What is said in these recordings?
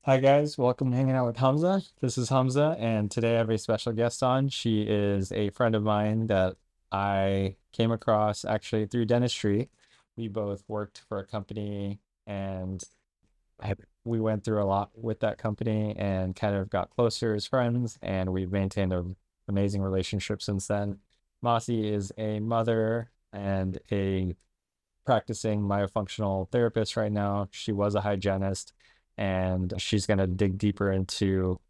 Hi guys, welcome to Hanging Out with Hamza. This is Hamza, and today I have a special guest on. She is a friend of mine that I came across actually through dentistry. We both worked for a company, and I, we went through a lot with that company and kind of got closer as friends, and we've maintained an amazing relationship since then. Massi is a mother and a practicing myofunctional therapist right now. She was a hygienist, and she's going to dig deeper into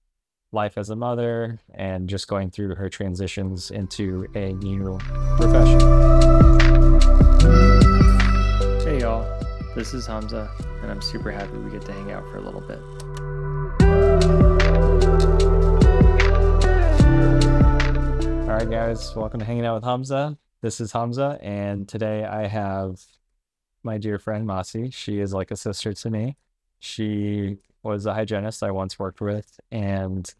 life as a mother and just going through her transitions into a new profession. Hey y'all, this is Hamza, and I'm super happy we get to hang out for a little bit. All right, guys, welcome to Hanging Out with Hamza. This is Hamza, and today I have my dear friend Massi. She is like a sister to me. She was a hygienist I once worked with, and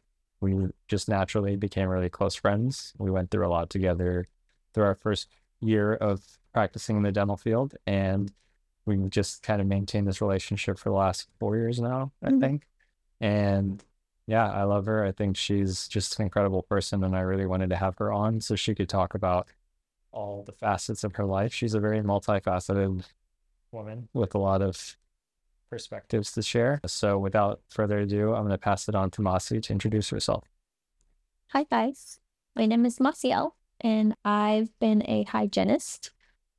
we just naturally became really close friends. We went through a lot together through our first year of practicing in the dental field, and we just kind of maintained this relationship for the last 4 years now, I think. And yeah, I love her. I think she's just an incredible person, and I really wanted to have her on so she could talk about all the facets of her life. She's a very multifaceted woman with a lot of perspectives to share. So without further ado, I'm going to pass it on to Massi to introduce herself. Hi guys, my name is Maciel, and I've been a hygienist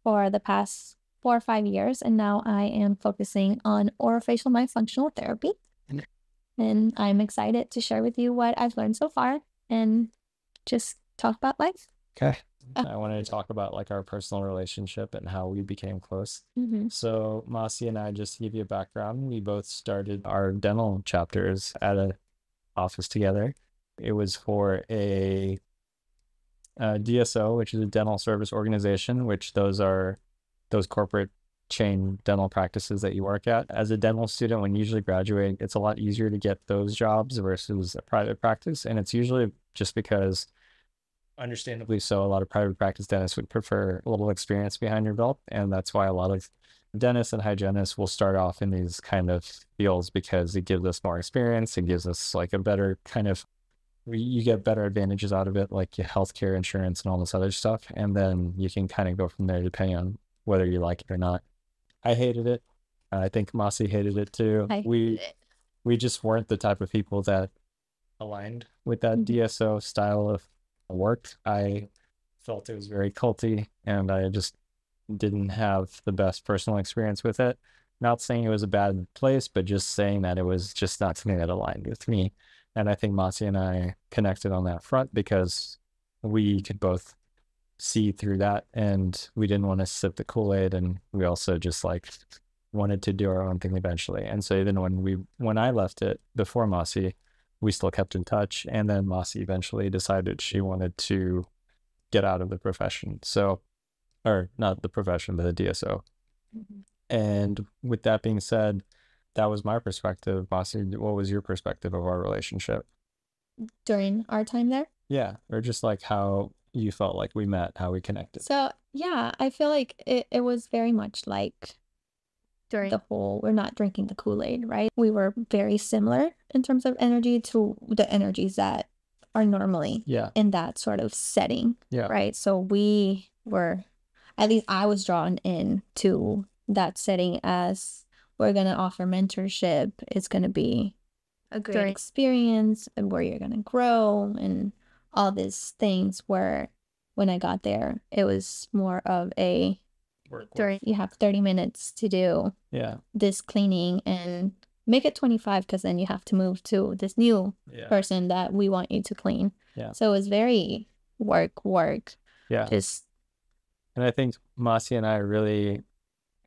for the past 4 or 5 years, and now I am focusing on orofacial myofunctional therapy. And I'm excited to share with you what I've learned so far and just talk about life. Okay. I wanted to talk about like our personal relationship and how we became close. So Massi and I, just to give you a background, we both started our dental chapters at an office together. It was for a DSO, which is a dental service organization, which those are those corporate chain dental practices that you work at. As a dental student, when you usually graduate, it's a lot easier to get those jobs versus a private practice. And it's usually just because, understandably so, a lot of private practice dentists would prefer a little experience behind your belt. And that's why a lot of dentists and hygienists will start off in these kind of fields because it gives us more experience. It gives us like a better kind of, you get better advantages out of it, like your healthcare insurance and all this other stuff. And then you can kind of go from there depending on whether you like it or not. I hated it. I think Massi hated it too. I We just weren't the type of people that aligned with that DSO style of work. I felt it was very culty, and I just didn't have the best personal experience with it. Not saying it was a bad place, but just saying that it was just not something that aligned with me. And I think Massi and I connected on that front because we could both see through that, and we didn't want to sip the Kool-Aid, and we also just like wanted to do our own thing eventually. And so even when I left it before Massi, we still kept in touch. And then Massi eventually decided she wanted to get out of the profession. So, or not the profession, but the DSO. And with that being said, that was my perspective. Massi, what was your perspective of our relationship? During our time there. Yeah, or just like how you felt like we met, how we connected. So yeah, I feel like it was very much like during the whole, we're not drinking the Kool-Aid, right? We were very similar in terms of energy to the energies that are normally in that sort of setting, right? So we were, at least I was drawn into that setting as we're going to offer mentorship. It's going to be a great experience and where you're going to grow and all these things, where when I got there, it was more of a you have 30 minutes to do this cleaning and make it 25, because then you have to move to this new person that we want you to clean. So it was very work. Just, and I think Massi and I really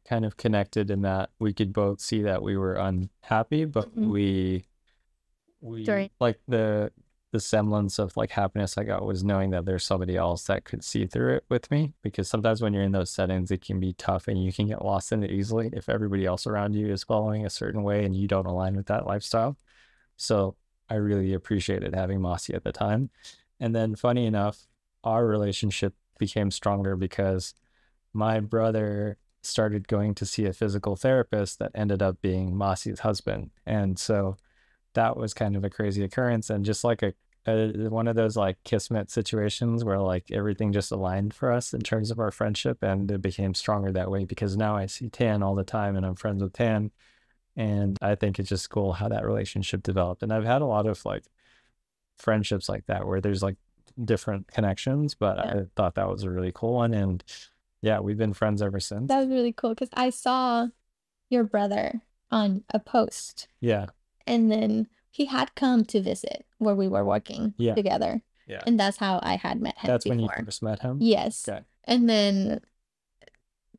kind of connected in that we could both see that we were unhappy, but we like the semblance of like happiness I got was knowing that there's somebody else that could see through it with me, because sometimes when you're in those settings, it can be tough and you can get lost in it easily if everybody else around you is following a certain way and you don't align with that lifestyle. So I really appreciated having Massi at the time. And then funny enough, our relationship became stronger because my brother started going to see a physical therapist that ended up being Massi's husband. And so that was kind of a crazy occurrence, and just like a one of those like kismet situations where like everything just aligned for us in terms of our friendship, and it became stronger that way because now I see Tan all the time and I'm friends with Tan, and I think it's just cool how that relationship developed. And I've had a lot of like friendships like that where there's like different connections, but I thought that was a really cool one, and yeah, we've been friends ever since. That was really cool because I saw your brother on a post. Yeah. And then he had come to visit where we were working together. Yeah. And that's how I had met him. That's before. When you first met him? Yes. Okay. And then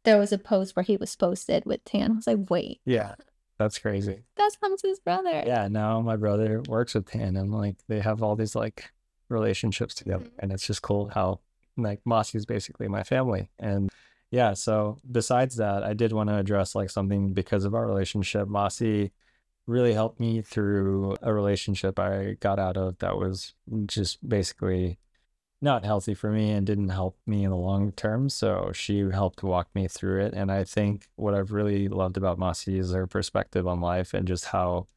there was a post where he was posted with Tan. I was like, wait. Yeah. That's crazy. That's Hamza's brother. Yeah, now my brother works with Tan, and like they have all these like relationships together, and it's just cool how like Massi is basically my family. And yeah, so besides that, I did want to address like something because of our relationship. Massi really helped me through a relationship I got out of that was just basically not healthy for me and didn't help me in the long term. So she helped walk me through it. And I think what I've really loved about Massi is her perspective on life and just how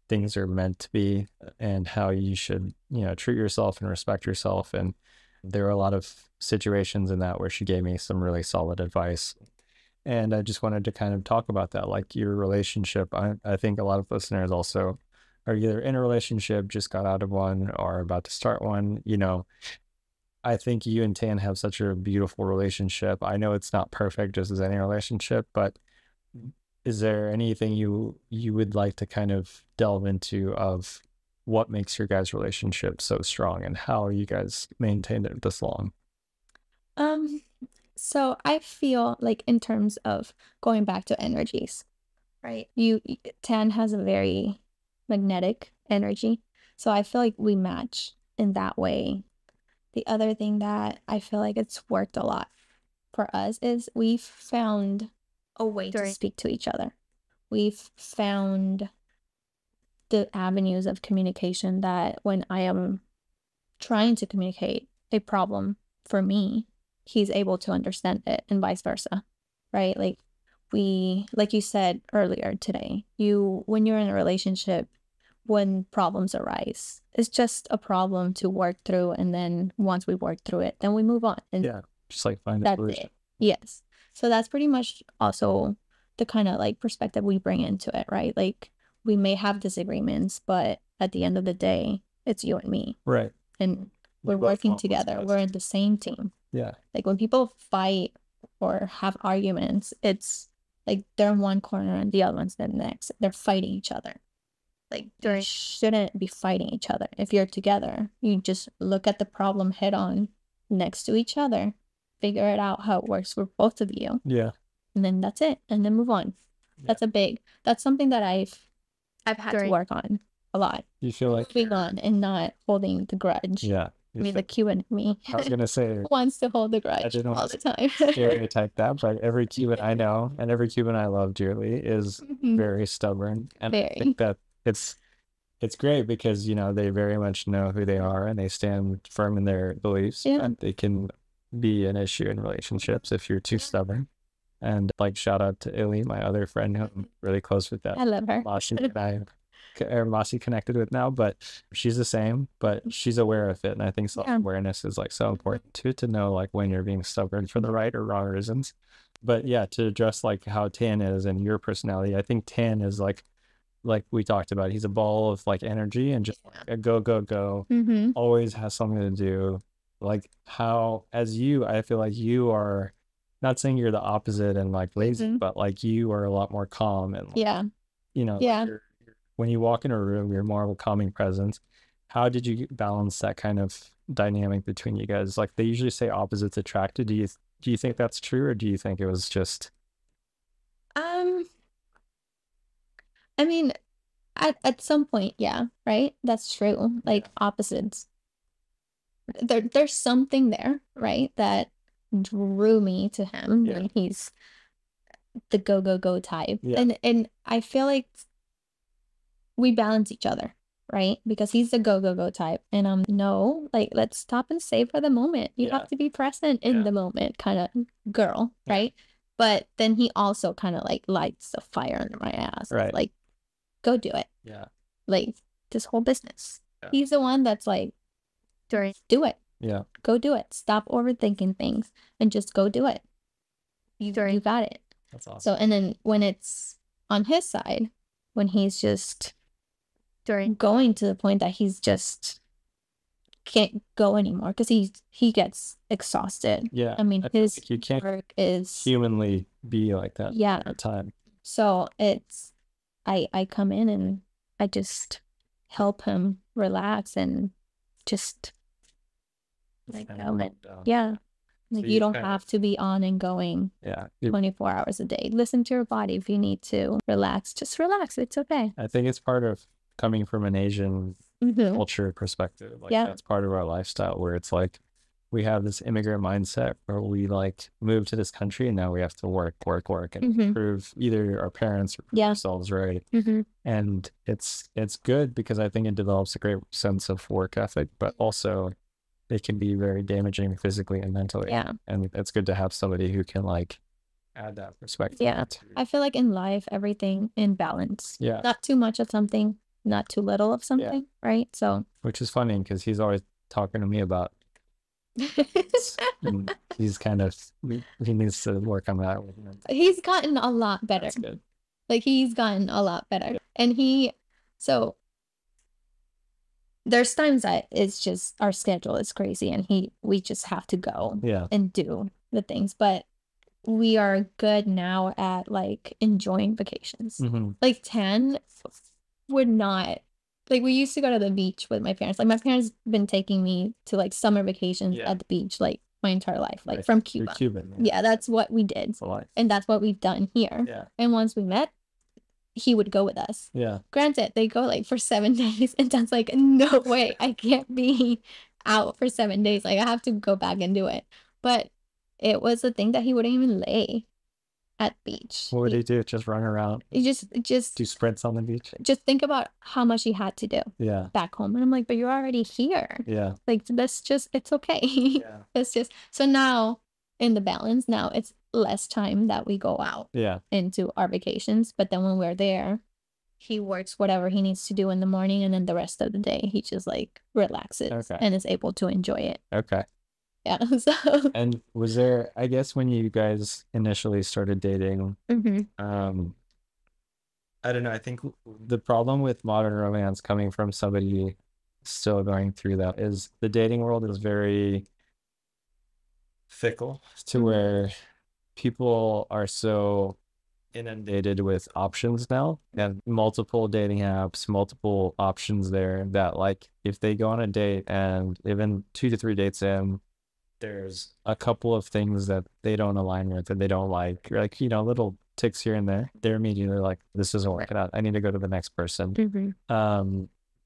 things are meant to be and how you should, you know, treat yourself and respect yourself. And there were a lot of situations in that where she gave me some really solid advice. And I just wanted to kind of talk about that, like your relationship. I think a lot of listeners also are either in a relationship, just got out of one, or about to start one. You know, I think you and Tan have such a beautiful relationship. I know it's not perfect, just as any relationship, but is there anything you would like to kind of delve into of what makes your guys' relationship so strong and how you guys maintained it this long? So I feel like in terms of going back to energies, right? Tan has a very magnetic energy. So I feel like we match in that way. The other thing that I feel like it's worked a lot for us is we've found a way to speak to each other. We've found the avenues of communication that when I am trying to communicate a problem for me, he's able to understand it, and vice versa, right? Like you said earlier today, when you're in a relationship, when problems arise, it's just a problem to work through, and then once we work through it, then we move on. And yeah, just like find a solution. It. Yes. So that's pretty much also the kind of like perspective we bring into it, right? Like we may have disagreements, but at the end of the day, it's you and me. Right. And we're working together. We're in the same team. Yeah. Like when people fight or have arguments, it's like they're in one corner and the other one's the next. They're fighting each other. Like you shouldn't be fighting each other. If you're together, you just look at the problem head on next to each other, figure it out how it works for both of you. Yeah. And then that's it. And then move on. Yeah. That's something that I've had to work on a lot. You feel like moving on and not holding the grudge. Yeah. I mean, the Cuban me. I was gonna say wants to hold the grudge I didn't all the time. stereotype that, but every Cuban I know and every Cuban I love dearly is very stubborn. And I think that it's great because, you know, they very much know who they are and they stand firm in their beliefs. Yeah. And they can be an issue in relationships if you're too stubborn. And like shout out to Illy, my other friend who I'm really close with, that I love her. Massi connected with now, but she's the same, but she's aware of it. And I think self-awareness is like so important too, to know like when you're being stubborn for the right or wrong reasons. But yeah, to address like how Tan is and your personality, I think Tan is like we talked about, he's a ball of like energy and just like a go, always has something to do. Like how, as you, I feel like you are, not saying you're the opposite and like lazy, but like you are a lot more calm and like, you know, like when you walk in a room, you're more of a calming presence. How did you balance that kind of dynamic between you guys? Like they usually say opposites attract. Do you think that's true, or do you think it was just? I mean, at some point, yeah, right? That's true. Like opposites. There's something there, right? That drew me to him when he's the go type. And I feel like we balance each other, right? Because he's the go type and I'm no, like let's stop and savor the moment. You have to be present in the moment kind of girl, right? But then he also kind of like lights the fire under my ass. Right. Like, go do it. Yeah. Like this whole business. Yeah. He's the one that's like, do it. Yeah. Go do it. Stop overthinking things and just go do it. You got it. That's awesome. So, and then when it's on his side, when he's just going to the point that he's just can't go anymore because he gets exhausted. Yeah. I mean, his you can't work is humanly be like that. Yeah. At time. So it's I come in and I just help him relax and just like yeah. Like so you don't have to be on and going 24 hours a day. Listen to your body. If you need to relax, just relax. It's okay. I think it's part of coming from an Asian culture perspective. Like that's part of our lifestyle where it's like we have this immigrant mindset where we like move to this country and now we have to work and prove either our parents or ourselves right. And it's good because I think it develops a great sense of work ethic, but also it can be very damaging physically and mentally. Yeah. And it's good to have somebody who can like add that perspective. Yeah. I feel like in life, everything in balance. Yeah. Not too much of something, not too little of something, right? So. Which is funny because he's always talking to me about he's kind of, he needs to work on that. He's gotten a lot better. That's good. Like he's gotten a lot better. Yeah. And so there's times that it's just our schedule is crazy and we just have to go and do the things, but we are good now at like enjoying vacations. Like 10 would not, like we used to go to the beach with my parents. Like my parents been taking me to like summer vacations at the beach like my entire life, like from Cuba. You're Cuban. Yeah, that's what we did. It's a life. And that's what we've done here. Yeah. And once we met, he would go with us. Yeah. Granted, they go like for 7 days and Dad's like, no way, I can't be out for 7 days. Like I have to go back and do it. But it was a thing that he wouldn't even lay at beach. What would he do? Just run around? He just do sprints on the beach? Just think about how much he had to do back home. And I'm like, but you're already here. Yeah. Like it's okay. Yeah. It's just, so now in the balance, now it's less time that we go out into our vacations. But then when we're there, he works whatever he needs to do in the morning. And then the rest of the day, he just like relaxes and is able to enjoy it. Okay. Yeah. So. And was there, I guess when you guys initially started dating, I don't know, I think the problem with modern romance coming from somebody still going through that is the dating world is very fickle to where people are so inundated with options now and multiple dating apps, multiple options there that like if they go on a date and even 2 to 3 dates in, there's a couple of things that they don't align with and they don't like little ticks here and there, they're immediately like, this isn't working out, I need to go to the next person.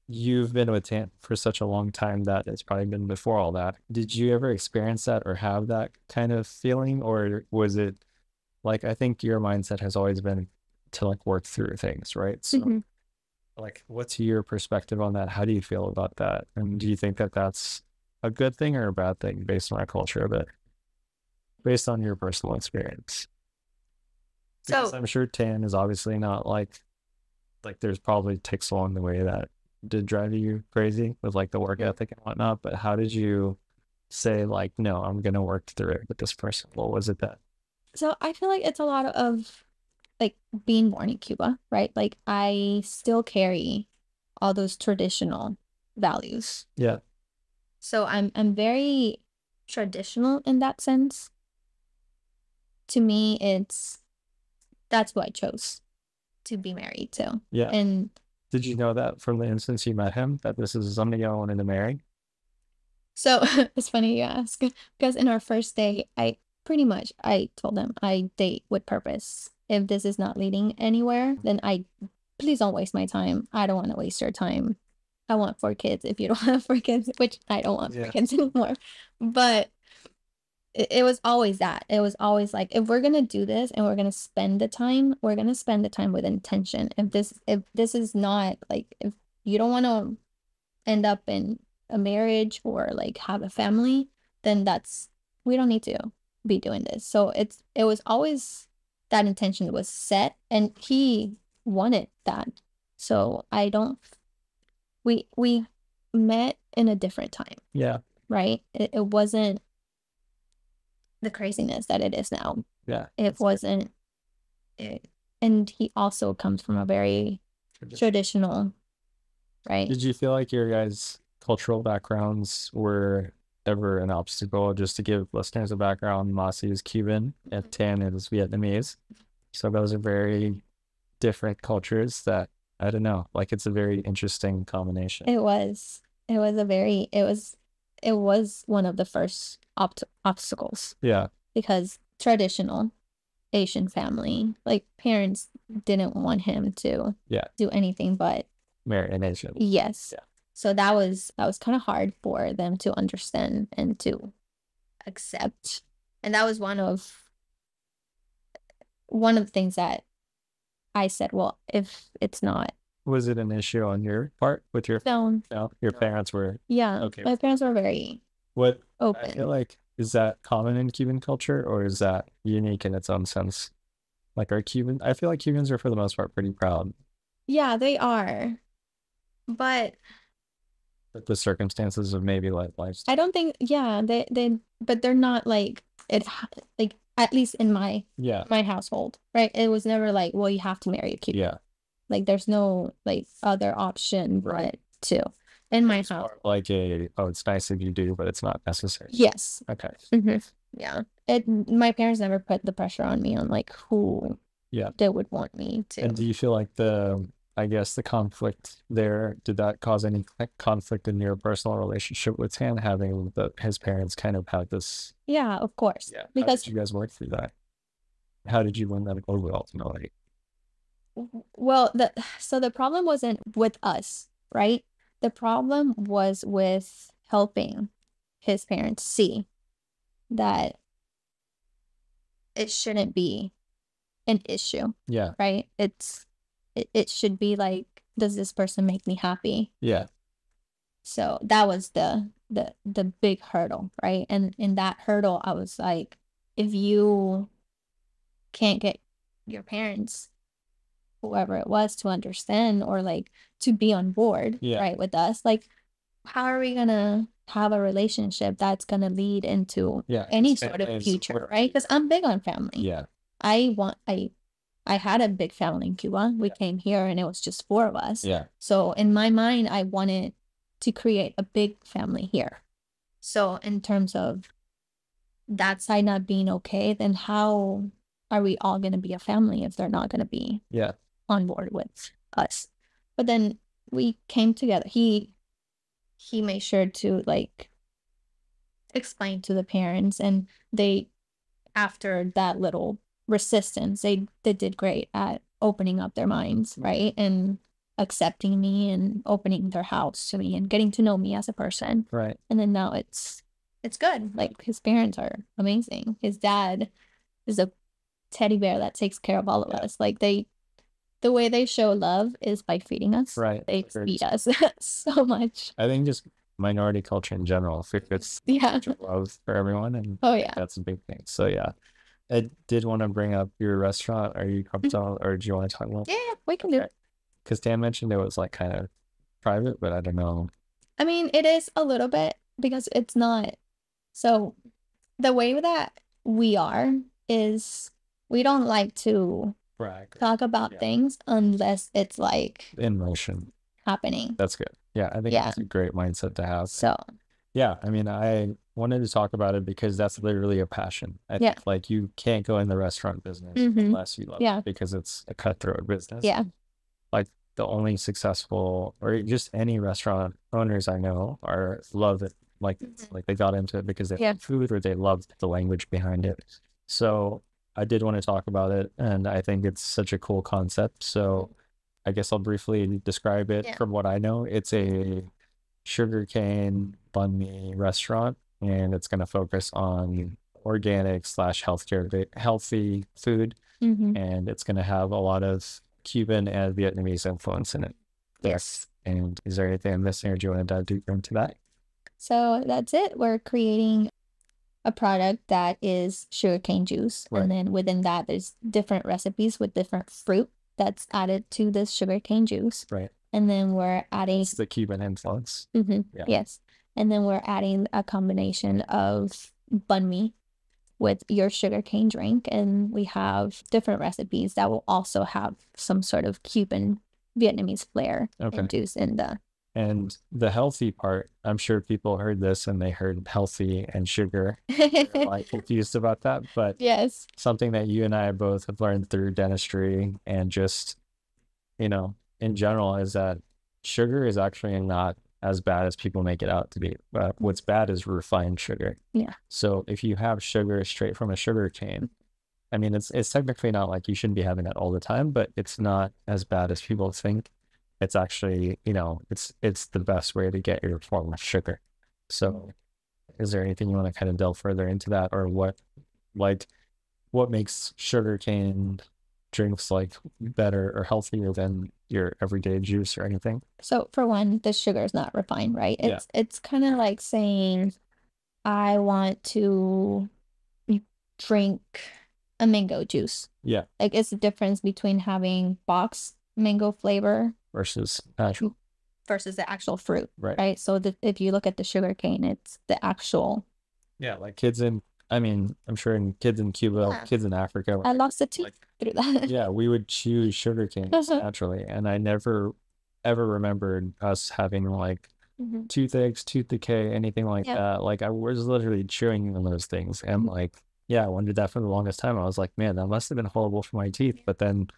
You've been with Tan for such a long time that it's probably been before all that. Did you ever experience that or have that kind of feeling, or was it like, I think your mindset has always been to like work through things, right? So like, what's your perspective on that? How do you feel about that? And do you think that that's a good thing or a bad thing based on our culture, but based on your personal experience? Because I'm sure Tan is obviously not like there's probably ticks along the way that did drive you crazy with like the work ethic and whatnot, but how did you say like, no, I'm gonna work through it with this person? What was it that? So I feel like it's a lot of like being born in Cuba, right? Like I still carry all those traditional values. Yeah. So I'm very traditional in that sense. To me, that's who I chose to be married to. Yeah. And did you know that from the instance you met him, that this is somebody I wanted to marry? So it's funny you ask, because in our first date, I told him I date with purpose. If this is not leading anywhere, then please don't waste my time. I don't want to waste your time. I want 4 kids if you don't have 4 kids, which I don't want 4 kids anymore. But it was always that. It was always like, if we're going to do this and we're going to spend the time, we're going to spend the time with intention. If this is not like, if you don't want to end up in a marriage or like have a family, then we don't need to be doing this. So it was always that intention was set and he wanted that. So I don't we met in a different time. Yeah. Right? It wasn't the craziness that it is now. Yeah. It wasn't it, and he also comes from a very traditional, right? Did you feel like your guys' cultural backgrounds were ever an obstacle? Just to give listeners a background, Massi is Cuban and Tan is Vietnamese. So those are very different cultures that, I don't know, like it's a very interesting combination. It was one of the first obstacles. Yeah. Because traditional Asian family, like parents didn't want him to do anything but marry an Asian. Yes. Yeah. So that was kind of hard for them to understand and to accept. And that was one of the things that I said, well, if it's not. Was it an issue on your part with your No, your parents were okay. My parents were very open. I feel like, is that common in Cuban culture or is that unique in its own sense? Like I feel like Cubans are for the most part pretty proud. Yeah, they are. But the circumstances of maybe like life. I don't think but they're not like it like at least in my household, right? It was never like, well, you have to marry a Cuban. Yeah. Like there's no like other option but to. In my house. Like it's nice if you do, but it's not necessary. Yes. Okay. Yeah. My parents never put the pressure on me on like who they would want me to. And do you feel like I guess the conflict there, did that cause any conflict in your personal relationship with him, having his parents kind of had this? Yeah, of course. Yeah. Because how did you guys work through that? How did you win that over ultimately? Well, the problem wasn't with us, right? The problem was with helping his parents see that it shouldn't be an issue. Yeah. Right? It should be like, does this person make me happy? Yeah. So that was the big hurdle, right? And in that hurdle, I was like, if you can't get your parents, whoever it was, to understand or like to be on board, right, with us, like how are we gonna have a relationship that's gonna lead into any sort of future, right? Because I'm big on family. Yeah. I had a big family in Cuba. We came here and it was just 4 of us. Yeah. So in my mind, I wanted to create a big family here. So in terms of that side not being okay, then how are we all going to be a family if they're not going to be on board with us? But then we came together. He made sure to like explain to the parents, and they, after that little resistance, they did great at opening up their minds, right? And accepting me and opening their house to me and getting to know me as a person. Right. And then now it's good. Like his parents are amazing. His dad is a teddy bear that takes care of all of us. Like the way they show love is by feeding us. Right. They feed us so much. I think just minority culture in general, it's love for everyone, and that's a big thing. So I did want to bring up your restaurant. Are you comfortable, or do you want to talk about? Yeah, we can do it. Because Dan mentioned it was like kind of private, but I don't know. I mean, it is a little bit because it's not. So the way that we are is we don't like to talk about things unless it's like in motion happening. That's good. Yeah, I think that's a great mindset to have. So yeah, I mean, I wanted to talk about it because that's literally a passion. I think like you can't go in the restaurant business unless you love it, because it's a cutthroat business. Yeah. Like the only successful, or just any restaurant owners I know, love it. Like they got into it because they love food, or they loved the language behind it. So I did want to talk about it, and I think it's such a cool concept. So I guess I'll briefly describe it from what I know. It's a sugarcane banh mi restaurant, and it's going to focus on organic / healthy food, and it's going to have a lot of Cuban and Vietnamese influence in it. Yes. And is there anything I'm missing, or do you want to dive deeper into that? So that's it. We're creating a product that is sugarcane juice, and then within that, there's different recipes with different fruit that's added to this sugarcane juice. Right. And then we're adding... It's the Cuban influence. Yeah. Yes. And then we're adding a combination of banh mi with your sugarcane drink. And we have different recipes that will also have some sort of Cuban Vietnamese flair induced in the... And the healthy part, I'm sure people heard this and they heard healthy and sugar. They're like confused about that. But yes, something that you and I both have learned through dentistry and just, you know, in general, is that sugar is actually not as bad as people make it out to be. What's bad is refined sugar. Yeah. So if you have sugar straight from a sugar cane, I mean, it's technically not like you shouldn't be having that all the time, but it's not as bad as people think. It's actually, you know, it's the best way to get your form of sugar. So is there anything you want to kind of delve further into that, or what makes sugarcane drinks like better or healthier than your everyday juice or anything? So for one, the sugar is not refined, right? It's kind of like saying, I want to drink a mango juice. Yeah. Like, it's the difference between having box mango flavor versus actual versus the actual fruit, right? Right. So if you look at the sugar cane, it's the actual. Yeah, like kids in, I mean, I'm sure kids in Cuba, kids in Africa. I lost a tooth through that. Yeah, we would chew sugar canes naturally, and I never ever remembered us having like toothaches, tooth decay, anything like that. Like I was literally chewing on those things, and like, yeah, I wondered that for the longest time. I was like, man, that must have been horrible for my teeth. But then,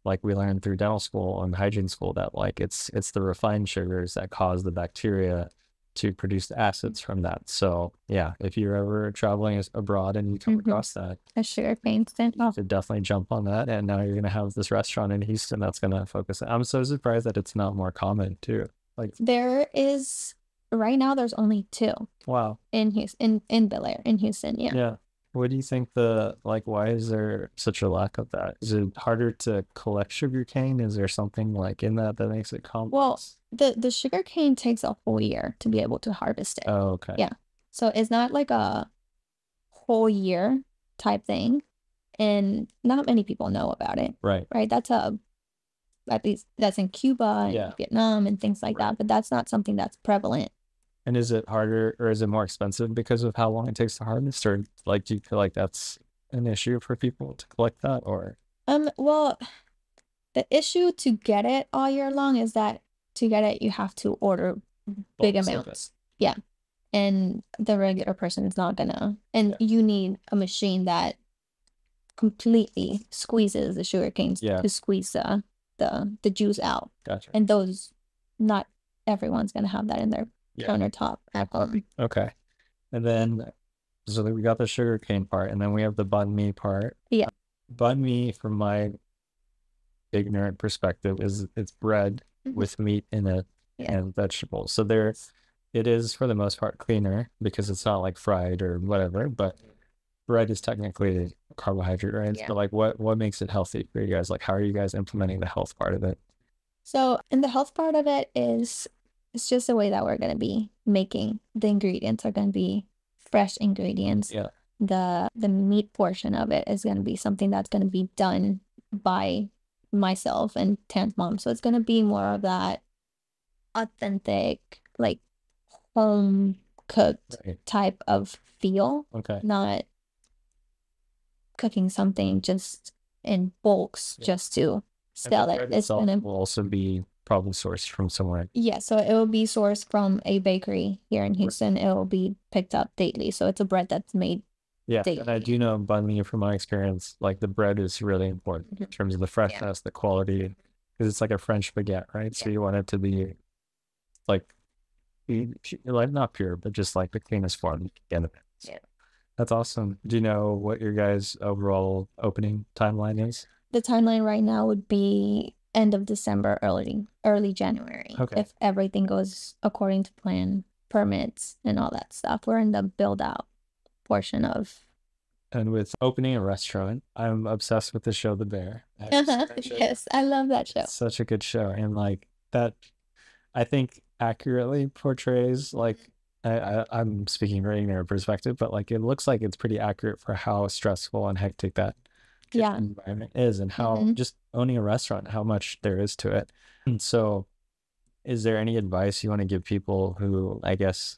like, we learned through dental school and hygiene school that like it's the refined sugars that cause the bacteria to produce the acids from that. So yeah, if you're ever traveling abroad and you come across that, a sugar cane stand, you should definitely jump on that. And now you're gonna have this restaurant in Houston that's gonna focus. I'm so surprised that it's not more common too. Like, there is right now, there's only 2. Wow. In Houston, in Bel Air, in Houston. Yeah. What do you think why is there such a lack of that? Is it harder to collect sugarcane? Is there something like in that makes it complex? Well, the sugarcane takes a whole year to be able to harvest it. Oh, okay. Yeah. So it's not like a whole year type thing. And not many people know about it. Right. Right. At least that's in Cuba and Vietnam and things like that. But that's not something that's prevalent. And is it harder or is it more expensive because of how long it takes to harvest? Or like, do you feel like that's an issue for people to collect that? Or well, the issue to get it all year long is that to get it, you have to order big amounts. Yeah. And the regular person is not gonna. And you need a machine that completely squeezes the sugar canes to squeeze the juice out. Gotcha. And those, not everyone's gonna have that in their countertop at home. Okay. And then, so we got the sugar cane part, and then we have the banh mi part. Yeah. Banh mi, from my ignorant perspective, it's bread with meat in it and vegetables. So it is for the most part cleaner because it's not like fried or whatever, but bread is technically a carbohydrate, right? Yeah. So like what makes it healthy for you guys? Like, how are you guys implementing the health part of it? So, and the health part of it is, it's just the way that we're going to be making the ingredients are going to be fresh ingredients. Yeah. The meat portion of it is going to be something that's going to be done by myself and Tan's mom. So it's going to be more of that authentic, like home cooked type of feel. Okay. Not cooking something just in bulks just to sell it. It's gonna will also be probably sourced from somewhere. Yeah, so it will be sourced from a bakery here in Houston. It will be picked up daily. So it's a bread that's made daily. And I do know banh mi from my experience, like the bread is really important in terms of the freshness, the quality, because it's like a French baguette, right? So you want it to be like not pure, but just like the cleanest form you can get of it. Yeah. That's awesome. Do you know what your guys' overall opening timeline is? The timeline right now would be end of December, early January. Okay. If everything goes according to plan, permits and all that stuff. We're in the build out portion of. And with opening a restaurant, I'm obsessed with the show The Bear. Yes, I love that show. It's such a good show. And like that, I think accurately portrays like, I'm speaking right in their perspective, but like it looks like it's pretty accurate for how stressful and hectic that environment is, and how just owning a restaurant, how much there is to it. And so is there any advice you want to give people who, I guess,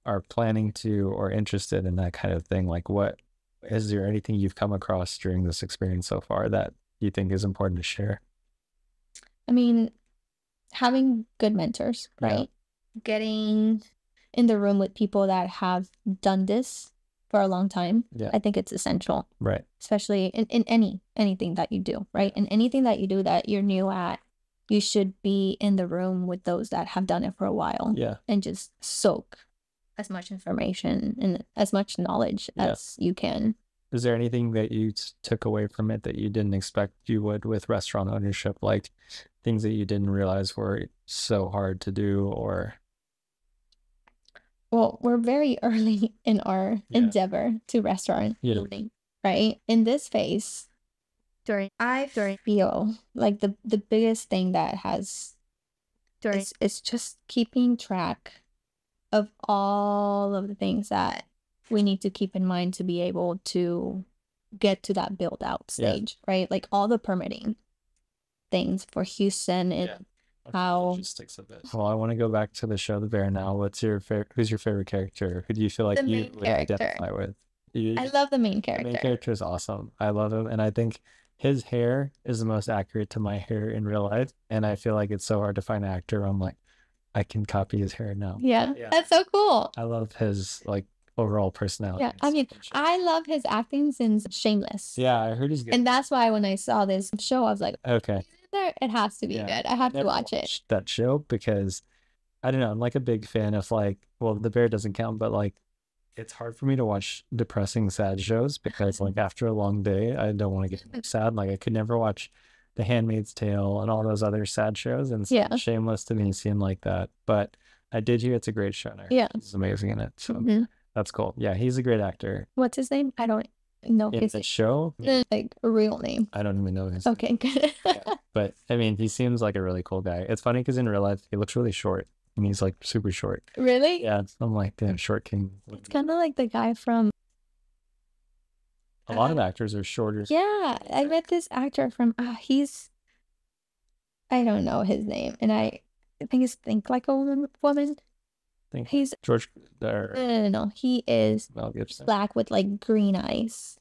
are planning to or interested in that kind of thing? Like, what is there anything you've come across during this experience so far that you think is important to share? I mean, having good mentors, Yeah. right? Getting in the room with people that have done this for a long time. Yeah. I think it's essential, Right. especially in anything that you do, right? In anything that you do that you're new at, you should be in the room with those that have done it for a while. Yeah. And just soak as much information and as much knowledge Yeah. as you can. Is there anything that you took away from it that you didn't expect you would with restaurant ownership? Like things that you didn't realize were so hard to do, or Well, we're very early in our endeavor to restaurant owning, right? In this phase, I feel like the biggest thing that has is just keeping track of all of the things that we need to keep in mind to be able to get to that build out stage, right? Like all the permitting things for Houston and how logistics of it. Well, I want to go back to the show The Bear now. What's your favorite? Who's your favorite character? Who do you feel like you would identify with? I love the main character. The main character is awesome. I love him, and I think his hair is the most accurate to my hair in real life. And I feel like it's so hard to find an actor. I'm like, I can copy his hair now. Yeah, that's so cool. I love his like overall personality. Yeah, I mean, I love his acting since Shameless. Yeah, I heard he's good. And that's why when I saw this show, I was like, okay, there, it has to be good. I have to watch it. That show because I don't know. I'm like a big fan of like, well, The Bear doesn't count, but like, it's hard for me to watch depressing, sad shows because like after a long day, I don't want to get sad. Like I could never watch The Handmaid's Tale and all those other sad shows, and Shameless to me seemed like that. But I did hear it's a great show. He's amazing in it. So that's cool. Yeah, he's a great actor. What's his name? I don't know in the show. Like a real name. I don't even know his name. Okay, good. But I mean, he seems like a really cool guy. It's funny because in real life, he looks really short. And he's like super short. Really? Yeah, I'm like, damn, short king. It's kind of like the guy from. A lot of actors are shorter. Yeah, I met this actor from. He's. I don't know his name, and I think it's Think Like a Woman. He's George. No. He is black with like green eyes.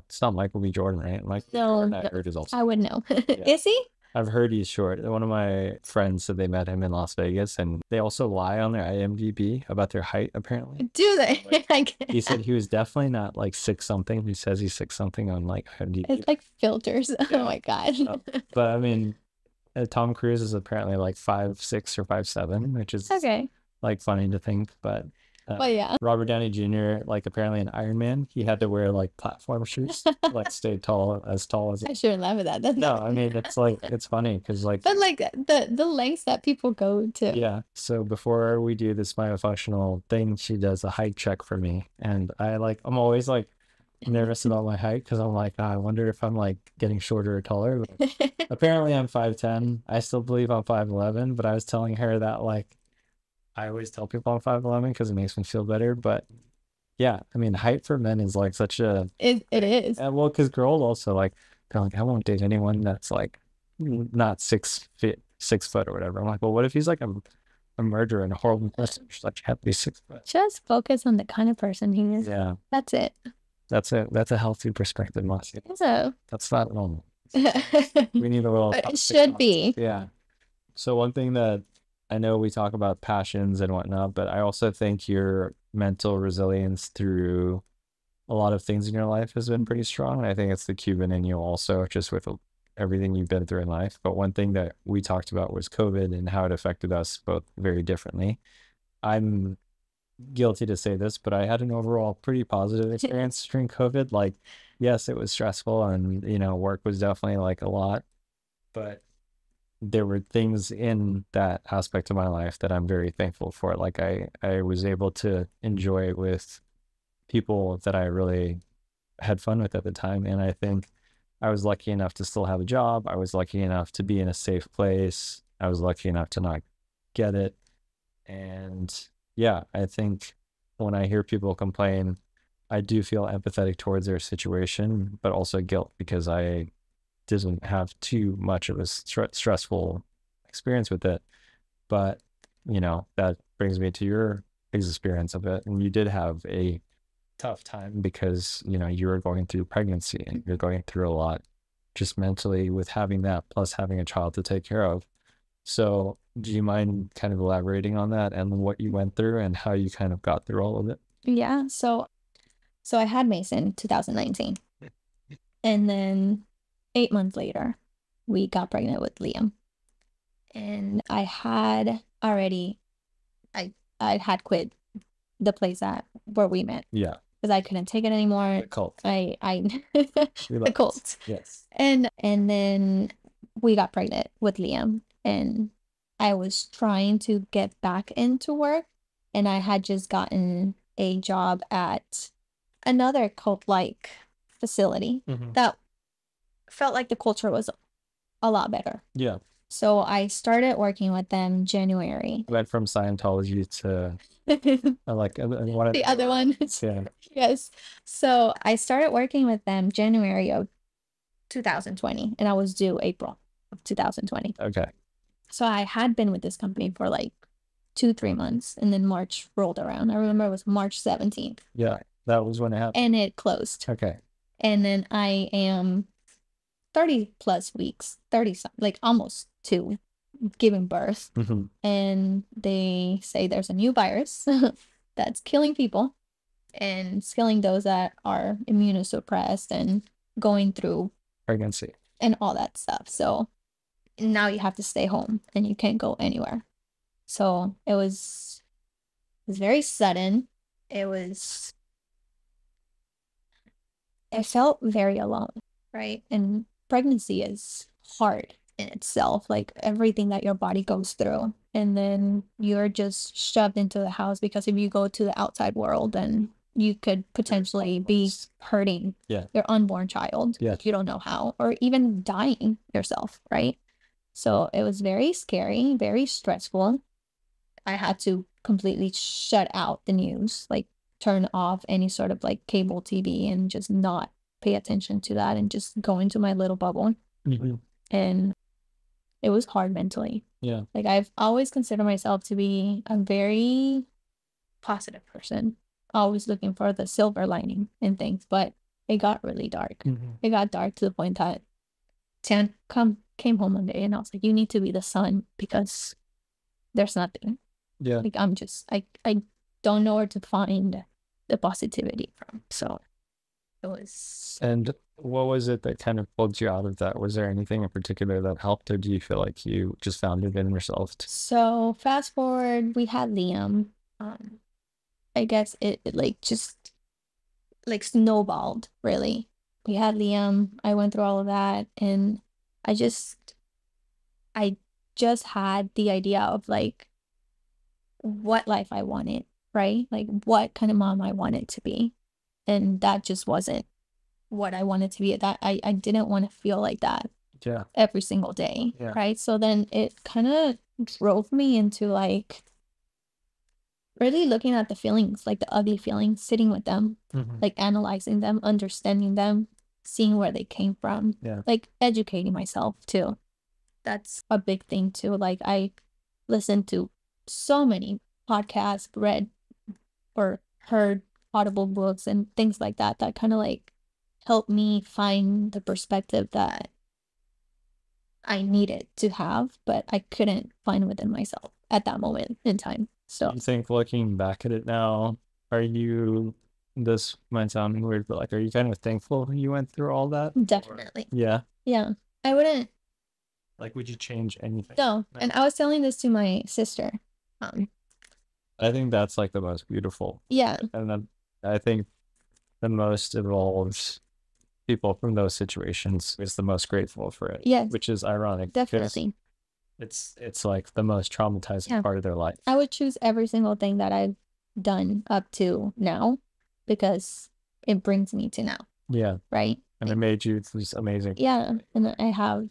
It's not Michael B. Jordan, right? No, I heard is also. I would know. Is he? I've heard he's short. One of my friends said they met him in Las Vegas, and they also lie on their IMDb about their height, apparently. Do they? He said he was definitely not like 6 something. He says he's 6 something on like IMDb. It's like filters. Yeah. Oh my God. But I mean, Tom Cruise is apparently like 5'6" or 5'7", which is like funny to think, but. Yeah. Robert Downey Jr., like apparently in Iron Man, he had to wear like platform shoes to like stay tall as I shouldn't laugh at that. No, I mean it's like it's funny because like but like the lengths that people go to. Yeah. So before we do this myofunctional thing, she does a height check for me, and I'm always like nervous about my height because I'm like, I wonder if I'm like getting shorter or taller. But apparently I'm 5'10". I still believe I'm 5'11", but I was telling her that like. I always tell people I'm 5'11" because it makes me feel better. But yeah, I mean, height for men is like such a. It is. Well, because girls also like, they're like, I won't date anyone that's like not 6 foot or whatever. I'm like, well, what if he's like a murderer and a horrible person? She's like, you have to be 6 foot. Just focus on the kind of person he is. Yeah. That's it. That's a healthy perspective, Massi. So. That's not normal. We need a little. It should be. Yeah. So one thing that. I know we talk about passions and whatnot, but I also think your mental resilience through a lot of things in your life has been pretty strong. And I think it's the Cuban in you also, just with everything you've been through in life. But one thing that we talked about was COVID and how it affected us both very differently. I'm guilty to say this, but I had an overall pretty positive experience during COVID. Like, yes, it was stressful and, work was definitely like a lot, but there were things in that aspect of my life that I'm very thankful for. Like I was able to enjoy it with people that I really had fun with at the time. And I think I was lucky enough to still have a job. I was lucky enough to be in a safe place. I was lucky enough to not get it. And yeah, I think when I hear people complain, I do feel empathetic towards their situation, but also guilt because I didn't have too much of a stressful experience with it. But, that brings me to your experience of it. And you did have a tough time because, you were going through pregnancy and you're going through a lot just mentally with having that, plus having a child to take care of. So do you mind kind of elaborating on that and what you went through and how you kind of got through all of it? Yeah. So I had Mason in 2019. And then 8 months later, we got pregnant with Liam. And I had already, I had quit the place where we met. Yeah. Because I couldn't take it anymore. The cult. The cult. Yes. And then we got pregnant with Liam. And I was trying to get back into work. And I had just gotten a job at another cult-like facility that felt like the culture was a lot better. Yeah. So I started working with them January. Went from Scientology to one of the other one. Yeah. Yes. So I started working with them January of 2020, and I was due April of 2020. Okay. So I had been with this company for like 2-3 months, and then March rolled around. I remember it was March 17th. Yeah, that was when it happened. And it closed. Okay. And then I am 30 plus weeks, 30, like almost 2, giving birth. And they say there's a new virus that's killing people and killing those that are immunosuppressed and going through pregnancy and all that stuff. So now you have to stay home and you can't go anywhere. So it was very sudden. I felt very alone, right? And pregnancy is hard in itself, like everything that your body goes through. And then you're just shoved into the house because if you go to the outside world, then you could potentially be hurting your unborn child. Yeah. You don't know how, or even dying yourself, right? So it was very scary, very stressful. I had to completely shut out the news, like turn off any sort of like cable TV and just not pay attention to that and just go into my little bubble. And it was hard mentally. Yeah. Like I've always considered myself to be a very positive person, always looking for the silver lining in things, but it got really dark. It got dark to the point that Tan came home one day and I was like, you need to be the sun because there's nothing. Yeah. Like I'm just, I don't know where to find the positivity from. So it was. And what was it that kind of pulled you out of that? Was there anything in particular that helped, or do you feel like you just found it in yourself? So fast forward, we had Liam. I guess it like just like snowballed, really. We had Liam. I went through all of that, and I just had the idea of like what life I wanted, right? Like what kind of mom I wanted to be. And that just wasn't what I wanted to be. That I didn't want to feel like that every single day, right? So then it kind of drove me into like really looking at the feelings, like the ugly feelings, sitting with them, like analyzing them, understanding them, seeing where they came from, like educating myself too. That's a big thing too. Like I listened to so many podcasts, read or heard audible books and things like that kind of like helped me find the perspective that I needed to have, but I couldn't find within myself at that moment in time. So you think looking back at it now, this might sound weird, but like, are you kind of thankful you went through all that? Definitely. Yeah. Yeah. I wouldn't. Like, would you change anything? No. And I was telling this to my sister. I think that's like the most beautiful. Yeah. And then I think the most evolved people from those situations is the most grateful for it. Yeah. Which is ironic. Definitely. It's like the most traumatizing part of their life. I would choose every single thing that I've done up to now because it brings me to now. Yeah. Right? And it made you just amazing. Yeah. And I have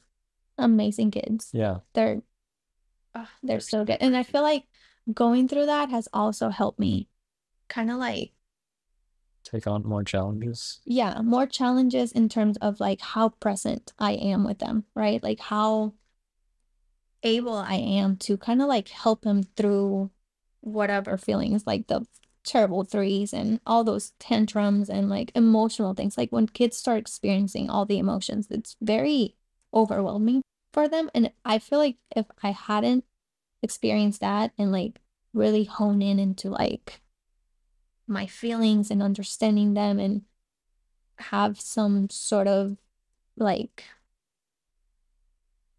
amazing kids. Yeah. They're so good. And I feel like going through that has also helped me kind of like take on more challenges. Yeah, more challenges in terms of like how present I am with them, right? Like how able I am to kind of like help him through whatever feelings, like the terrible threes and all those tantrums and like emotional things. Like when kids start experiencing all the emotions, it's very overwhelming for them. And I feel like if I hadn't experienced that and like really hone in into like my feelings and understanding them and have some sort of like,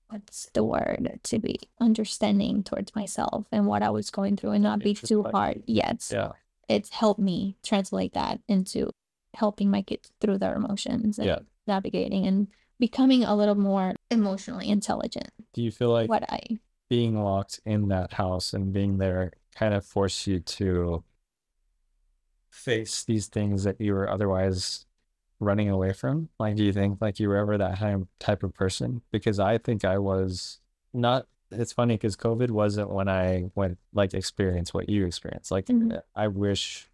what's the word, to be understanding towards myself and what I was going through and not be too hard. Yes. Yeah. It's helped me translate that into helping my kids through their emotions and navigating and becoming a little more emotionally intelligent. Do you feel like being locked in that house and being there kind of forced you to face these things that you were otherwise running away from? Like, do you think like you were ever that type of person? Because I think I was not. It's funny because COVID wasn't when I went like experience what you experienced. Like, I wish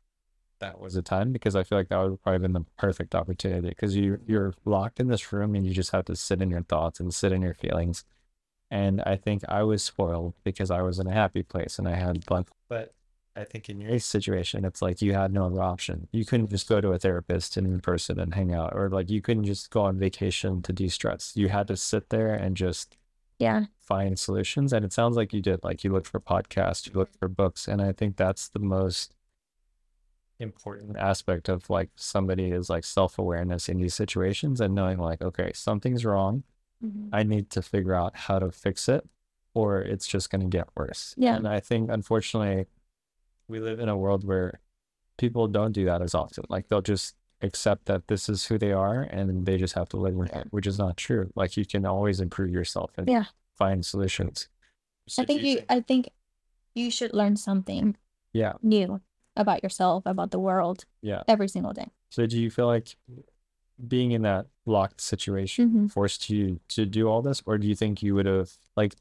that was a time, because I feel like that would have probably been the perfect opportunity, because you're locked in this room and you just have to sit in your thoughts and sit in your feelings. And I think I was spoiled because I was in a happy place and I had fun. But I think in your situation, it's like you had no other option. You couldn't just go to a therapist and in person and hang out, or like you couldn't just go on vacation to de-stress. You had to sit there and just find solutions. And it sounds like you did. Like you looked for podcasts, you looked for books. And I think that's the most important aspect of like somebody is like self-awareness in these situations and knowing like, okay, something's wrong. I need to figure out how to fix it or it's just going to get worse. And I think unfortunately we live in a world where people don't do that as often. Like they'll just accept that this is who they are and they just have to live with it, which is not true. Like you can always improve yourself and find solutions. So I think you should learn something new about yourself, about the world every single day. So do you feel like being in that locked situation forced you to do all this, or do you think you would have like,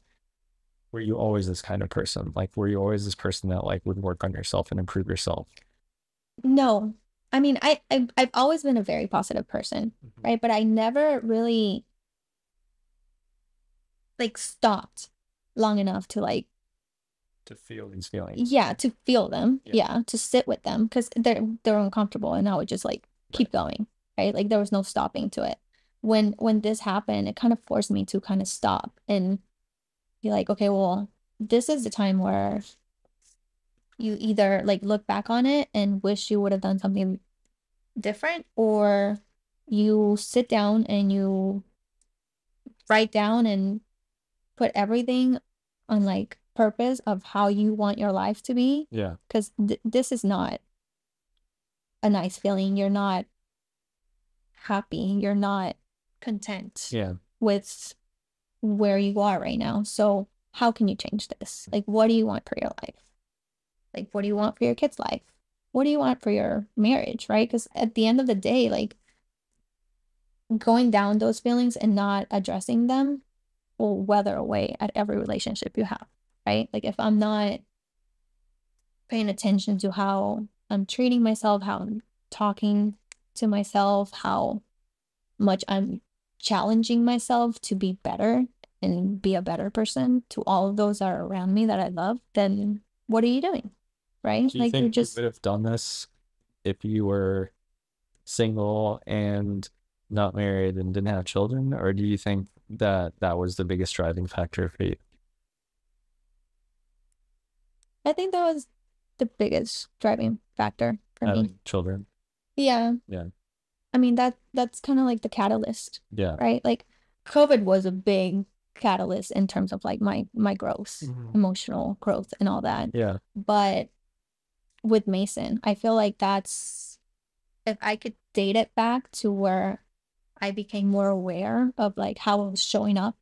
were you always this kind of person? Like, were you always this person that like would work on yourself and improve yourself? No, I mean, I've always been a very positive person, right? But I never really like stopped long enough to like to feel these feelings. To feel them. To sit with them because they're uncomfortable, and I would just like keep going. Right? Like there was no stopping to it. When this happened, it kind of forced me to kind of stop and be like, okay, well, this is the time where you either like look back on it and wish you would have done something different, or you sit down and you write down and put everything on like purpose of how you want your life to be. Because this is not a nice feeling. You're not happy, you're not content with where you are right now. So how can you change this? Like, what do you want for your life? Like, what do you want for your kid's life? What do you want for your marriage, right? Because at the end of the day, like going down those feelings and not addressing them will weather away at every relationship you have, right? Like if I'm not paying attention to how I'm treating myself, how I'm talking to myself, how much I'm challenging myself to be better and be a better person to all of those that are around me that I love, then what are you doing? Right? Do you think you would have done this if you were single and not married and didn't have children? Or do you think that that was the biggest driving factor for you? I think that was the biggest driving factor for me. Children. Yeah. I mean, that's kind of like the catalyst. Right? Like COVID was a big catalyst in terms of like my growth, emotional growth and all that. But with Mason, I feel like that's, if I could date it back to where I became more aware of like how I was showing up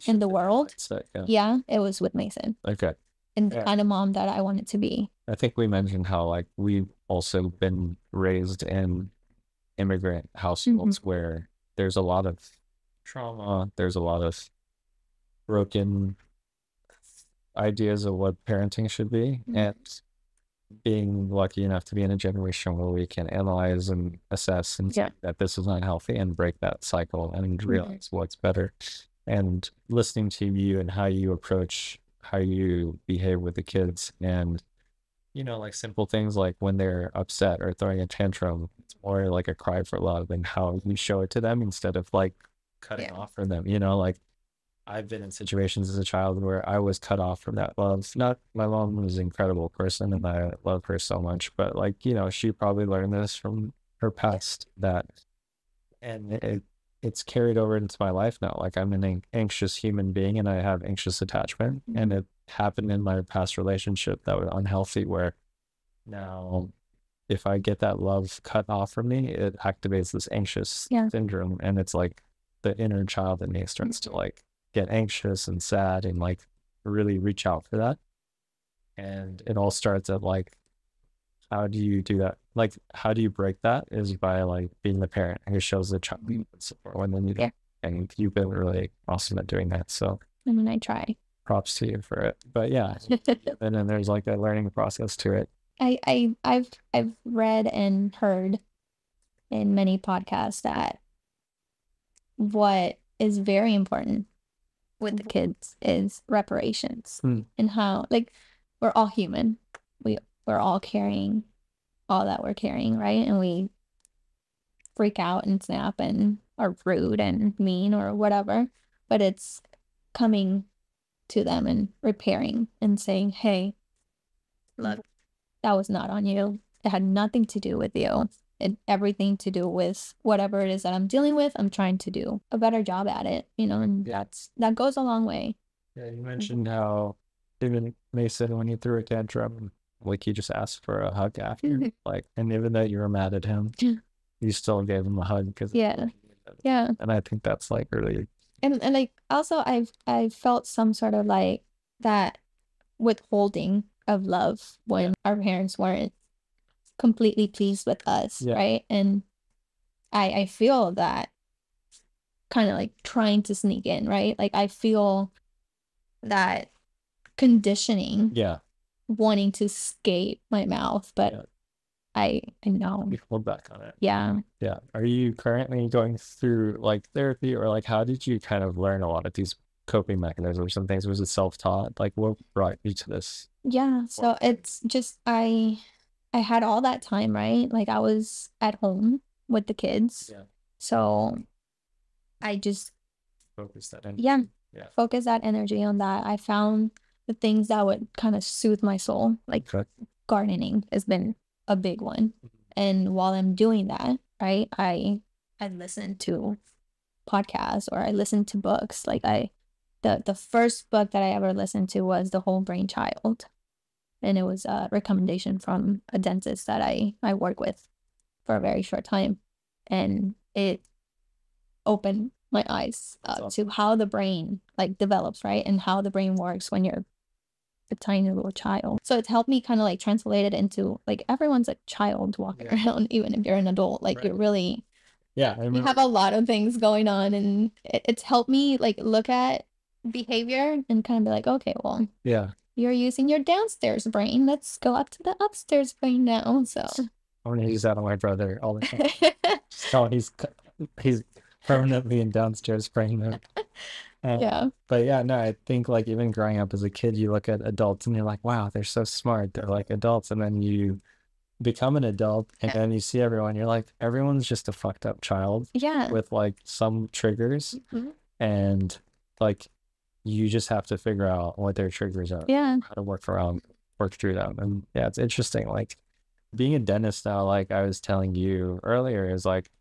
in the world. It was with Mason. Okay. And the kind of mom that I wanted to be. I think we mentioned how like we've also been raised in immigrant households where there's a lot of trauma, there's a lot of broken ideas of what parenting should be, and being lucky enough to be in a generation where we can analyze and assess and see that this is not healthy and break that cycle and realize what's better. and listening to you and how you approach, how you behave with the kids. And, like simple things like when they're upset or throwing a tantrum, it's more like a cry for love and how you show it to them instead of like cutting off from them, like I've been in situations as a child where I was cut off from that love. Not my mom was an incredible person and I love her so much, but like, she probably learned this from her past that, and it's carried over into my life now. Like I'm an anxious human being and I have anxious attachment, and it happened in my past relationship that was unhealthy where now if I get that love cut off from me, it activates this anxious syndrome, and it's like the inner child in me starts to like get anxious and sad and like really reach out for that. And it all starts at like, how do you do that? Like, how do you break that is by like being the parent who shows the child support when they need it. And you've been really awesome at doing that. So I mean, I try. Props to you for it. But yeah, and then there's like a learning process to it. I've read and heard in many podcasts that what is very important with the kids is reparations and how like we're all human. We're all carrying all that we're carrying, right? And we freak out and snap and are rude and mean or whatever. But it's coming to them and repairing and saying, hey, look, that was not on you. It had nothing to do with you. And everything to do with whatever it is that I'm dealing with. I'm trying to do a better job at it, and that goes a long way. Yeah, you mentioned how even Mason, when he threw a tantrum, like he just asked for a hug after, like, and even though you were mad at him, you still gave him a hug because yeah. And I think that's like really, and like also I've felt some sort of like that withholding of love when our parents weren't completely pleased with us, right? And I feel that kind of like trying to sneak in, right? Like I feel that conditioning, wanting to escape my mouth, but I know you hold back on it. Yeah. Are you currently going through like therapy, or like how did you kind of learn a lot of these coping mechanisms and things? Was it self-taught? Like what brought you to this? So it's just I had all that time, right? Like I was at home with the kids. So I just focus that energy. Focus that energy on that. I found the things that would kind of soothe my soul. Like gardening has been a big one. And while I'm doing that, right, I listen to podcasts or I listen to books. Like the first book that I ever listened to was The Whole Brain Child. And it was a recommendation from a dentist that I work with for a very short time. And it opened my eyes up to how the brain like develops, right? And how the brain works when you're a tiny little child. So it's helped me kind of like translate it into like everyone's a child walking around, even if you're an adult. Like you're really, you have a lot of things going on, and it's helped me like look at behavior and kind of be like, okay, well, you're using your downstairs brain. Let's go up to the upstairs brain now. So I'm gonna use that on my brother all the time. Just tell him he's permanently in downstairs brain mode. But no, I think like even growing up as a kid, you look at adults and you're like, wow, they're so smart. They're like adults. And then you become an adult and then you see everyone, you're like, everyone's just a fucked up child with like some triggers. And like, you just have to figure out what their triggers are, how to work through them. And it's interesting. Like being a dentist now, like I was telling you earlier, is like,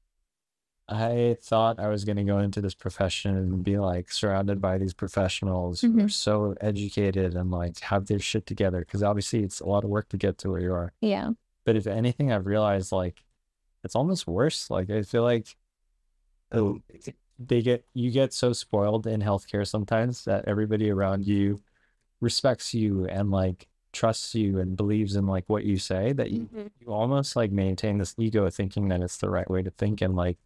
I thought I was going to go into this profession and be like surrounded by these professionals who are so educated and like have their shit together. Cause obviously it's a lot of work to get to where you are. But if anything, I've realized like it's almost worse. Like I feel like you get so spoiled in healthcare sometimes that everybody around you respects you and like trusts you and believes in like what you say, that you almost like maintain this ego thinking that it's the right way to think. And like,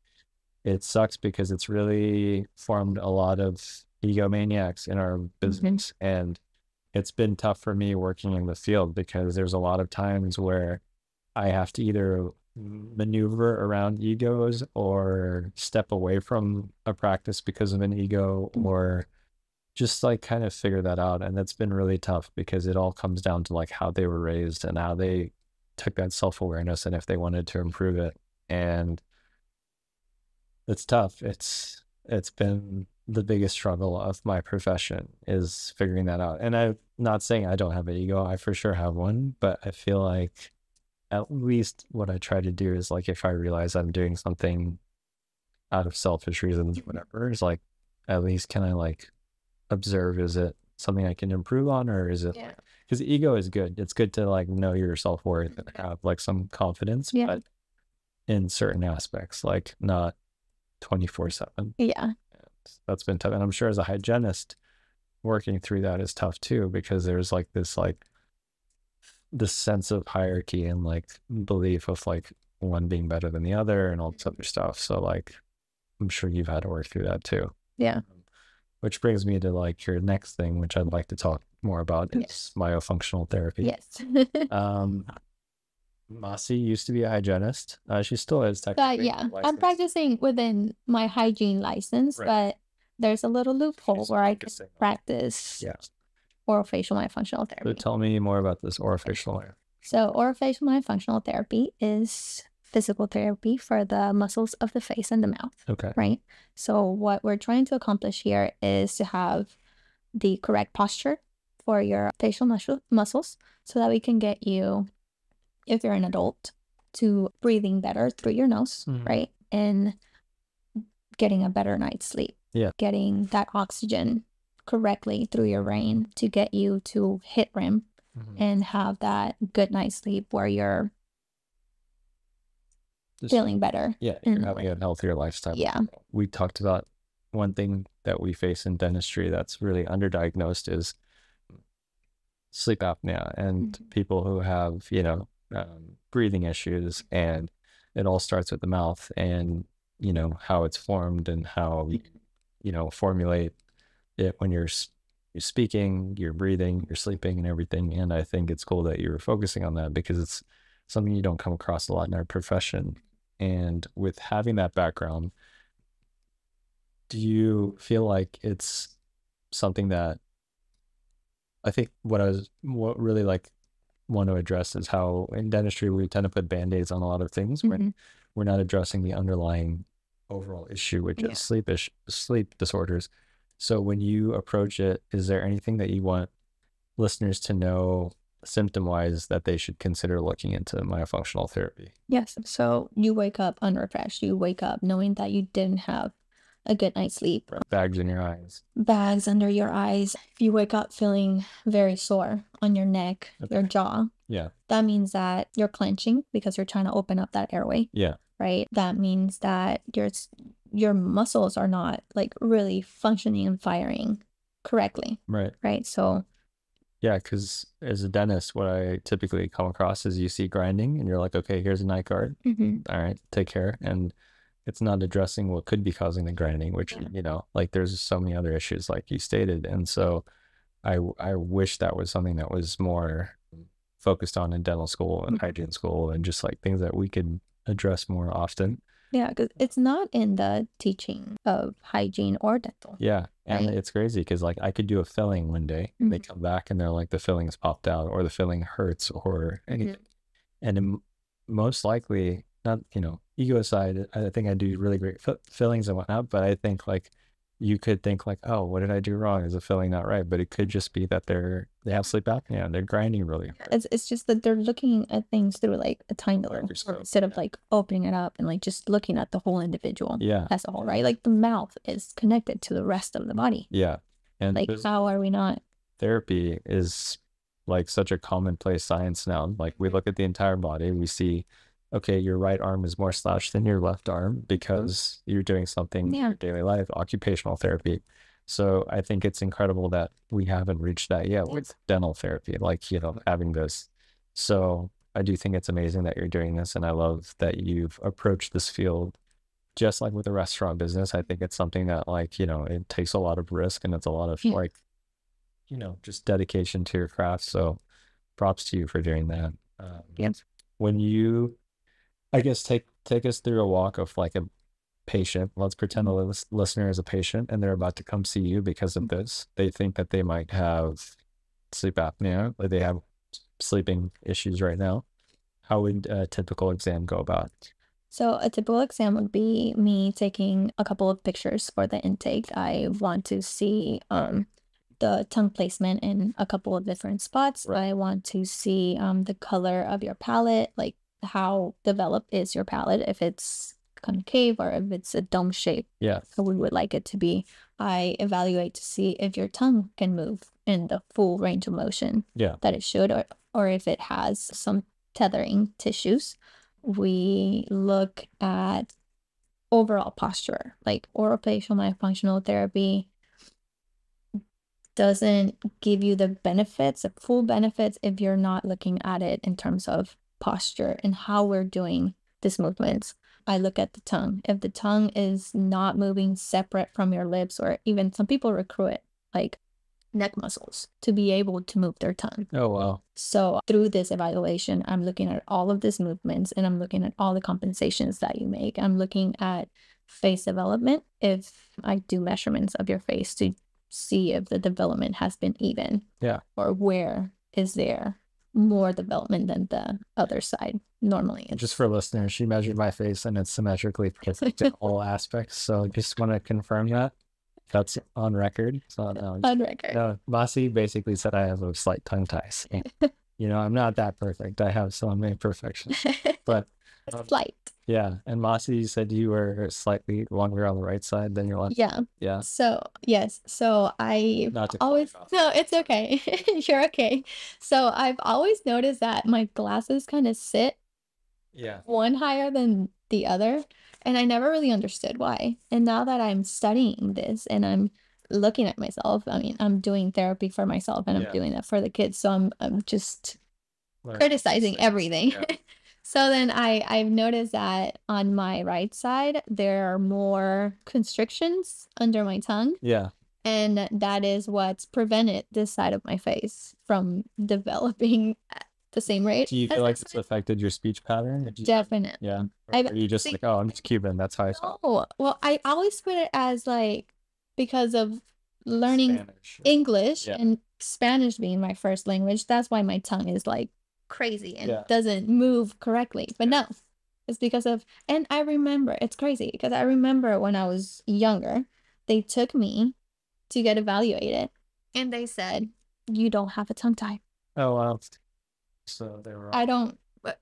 it sucks because it's really formed a lot of egomaniacs in our business. And it's been tough for me working in the field because there's a lot of times where I have to either maneuver around egos or step away from a practice because of an ego, or just like kind of figure that out. And that's been really tough because it all comes down to like how they were raised and how they took that self-awareness and if they wanted to improve it. And it's tough. It's been the biggest struggle of my profession is figuring that out. And I'm not saying I don't have an ego. I for sure have one, but I feel like at least what I try to do is like if I realize I'm doing something out of selfish reasons, whatever, is like at least can I like observe, is it something I can improve on, or is it like, because ego is good. It's good to like know your self-worth and have like some confidence, but in certain aspects, like not 24/7. Yeah. That's been tough. And I'm sure as a hygienist, working through that is tough too, because there's like this sense of hierarchy and like belief of like one being better than the other and all this other stuff. So like, I'm sure you've had to work through that too. Yeah. Which brings me to like your next thing, which I'd like to talk more about is myofunctional therapy. Yes. Massi used to be a hygienist. She still is technically. Yeah, I'm practicing within my hygiene license, but there's a little loophole where I can practice orofacial myofunctional therapy. So tell me more about this orofacial. So orofacial myofunctional therapy is physical therapy for the muscles of the face and the mouth. Okay. Right? So what we're trying to accomplish here is to have the correct posture for your facial muscles so that we can get you, if you're an adult, to breathing better through your nose, right? And getting a better night's sleep. Yeah. Getting that oxygen correctly through your brain to get you to hit REM and have that good night's sleep where you're just feeling better. Yeah, you're having a healthier lifestyle. Yeah. We talked about one thing that we face in dentistry that's really underdiagnosed is sleep apnea and people who have, breathing issues, and it all starts with the mouth and, how it's formed and how, formulate it when you're speaking, you're breathing, you're sleeping and everything. And I think it's cool that you're focusing on that because it's something you don't come across a lot in our profession. And with having that background, do you feel like it's something that I think what really like want to address is how in dentistry we tend to put band-aids on a lot of things when we're not addressing the underlying overall issue, which is sleep disorders. So when you approach it, is there anything that you want listeners to know symptom-wise that they should consider looking into myofunctional therapy? Yes. So you wake up unrefreshed. You wake up knowing that you didn't have a good night's sleep. Bags in your eyes. Bags under your eyes. If you wake up feeling very sore on your neck, your jaw. Yeah. That means that you're clenching because you're trying to open up that airway. Yeah. Right. That means that your muscles are not like really functioning and firing correctly. Right. Right. So yeah, because as a dentist, what I typically come across is you see grinding and you're like, okay, here's a night guard. All right, take care. And it's not addressing what could be causing the grinding, which, like there's so many other issues like you stated. And so I wish that was something that was more focused on in dental school and hygiene school and just like things that we could address more often. Yeah, because it's not in the teaching of hygiene or dental. Yeah, and it's crazy because like I could do a filling one day, and they come back and they're like the filling's popped out or the filling hurts or anything, and most likely not, ego aside, I think I do really great fillings and whatnot, but I think like you could think like, oh, what did I do wrong? Is the filling not right? But it could just be that they have sleep apnea and they're grinding really hard. It's just that they're looking at things through like a tiny little instead of like opening it up and like just looking at the whole individual as a whole, right? Like the mouth is connected to the rest of the body. Yeah. And like how are we not? Therapy is like such a commonplace science now. Like we look at the entire body, we see, okay, your right arm is more slouched than your left arm because you're doing something in your daily life, occupational therapy. So I think it's incredible that we haven't reached that yet with dental therapy, like, having this. So I do think it's amazing that you're doing this. And I love that you've approached this field just like with the restaurant business. I think it's something that like, it takes a lot of risk and it's a lot of like, just dedication to your craft. So props to you for doing that. When you I guess take us through a walk of like a patient. Let's pretend the listener is a patient and they're about to come see you because of this. They think that they might have sleep apnea, or they have sleeping issues right now. How would a typical exam go about? So a typical exam would be me taking a couple of pictures for the intake. I want to see the tongue placement in a couple of different spots. Right. I want to see the color of your palate, like how developed is your palate, if it's concave or if it's a dome shape. Yeah. We would like it to be. I evaluate to see if your tongue can move in the full range of motion Yeah. that it should, or if it has some tethering tissues. We look at overall posture, like orofacial myofunctional therapy doesn't give you the benefits, the full benefits, if you're not looking at it in terms of posture and how we're doing these movements. I look at the tongue. If the tongue is not moving separate from your lips, or even some people recruit like neck muscles to be able to move their tongue. Oh, wow. So through this evaluation, I'm looking at all of these movements and I'm looking at all the compensations that you make. I'm looking at face development. If I do measurements of your face to see if the development has been even. Yeah. Or where is there more development than the other side normally. Just for listeners, she measured my face and it's symmetrically perfect in all aspects. So just want to confirm that. That's on record. So no, on record. No, Massi basically said I have a slight tongue tie. So, you know, I'm not that perfect. I have some imperfections, but slight. Yeah, and Massi said you were slightly longer on the right side than your left. Yeah. Yeah. So yes. So I always no, it's okay. You're okay. So I've always noticed that my glasses kind of sit one higher than the other. And I never really understood why. And now that I'm studying this and I'm looking at myself, I mean, I'm doing therapy for myself and I'm doing that for the kids. So I'm just criticizing everything. Yeah. So then I've noticed that on my right side, there are more constrictions under my tongue. Yeah. And that is what's prevented this side of my face from developing the same rate. Do you feel like it's affected your speech pattern? Definitely. Yeah. Or are you just like, oh, I'm just Cuban. That's how I sound. Oh, well, I always put it as like because of learning Spanish. English and Spanish being my first language. That's why my tongue is like crazy and doesn't move correctly. But no, it's because of, and I remember, it's crazy because I remember when I was younger, they took me to get evaluated and they said, you don't have a tongue tie. Oh, wow. So they were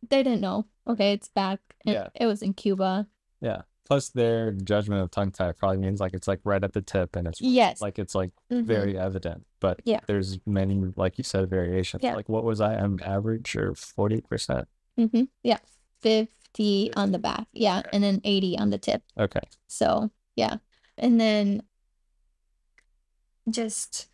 they didn't know. Okay, it's back. It was in Cuba. Yeah. Plus their judgment of tongue tie probably means like it's like right at the tip and it's like it's like very evident. But there's many, like you said, variations. Like what was I? I'm average or 40%? Yeah. 50 on the back. Yeah. Okay. And then 80 on the tip. Okay. So yeah. And then just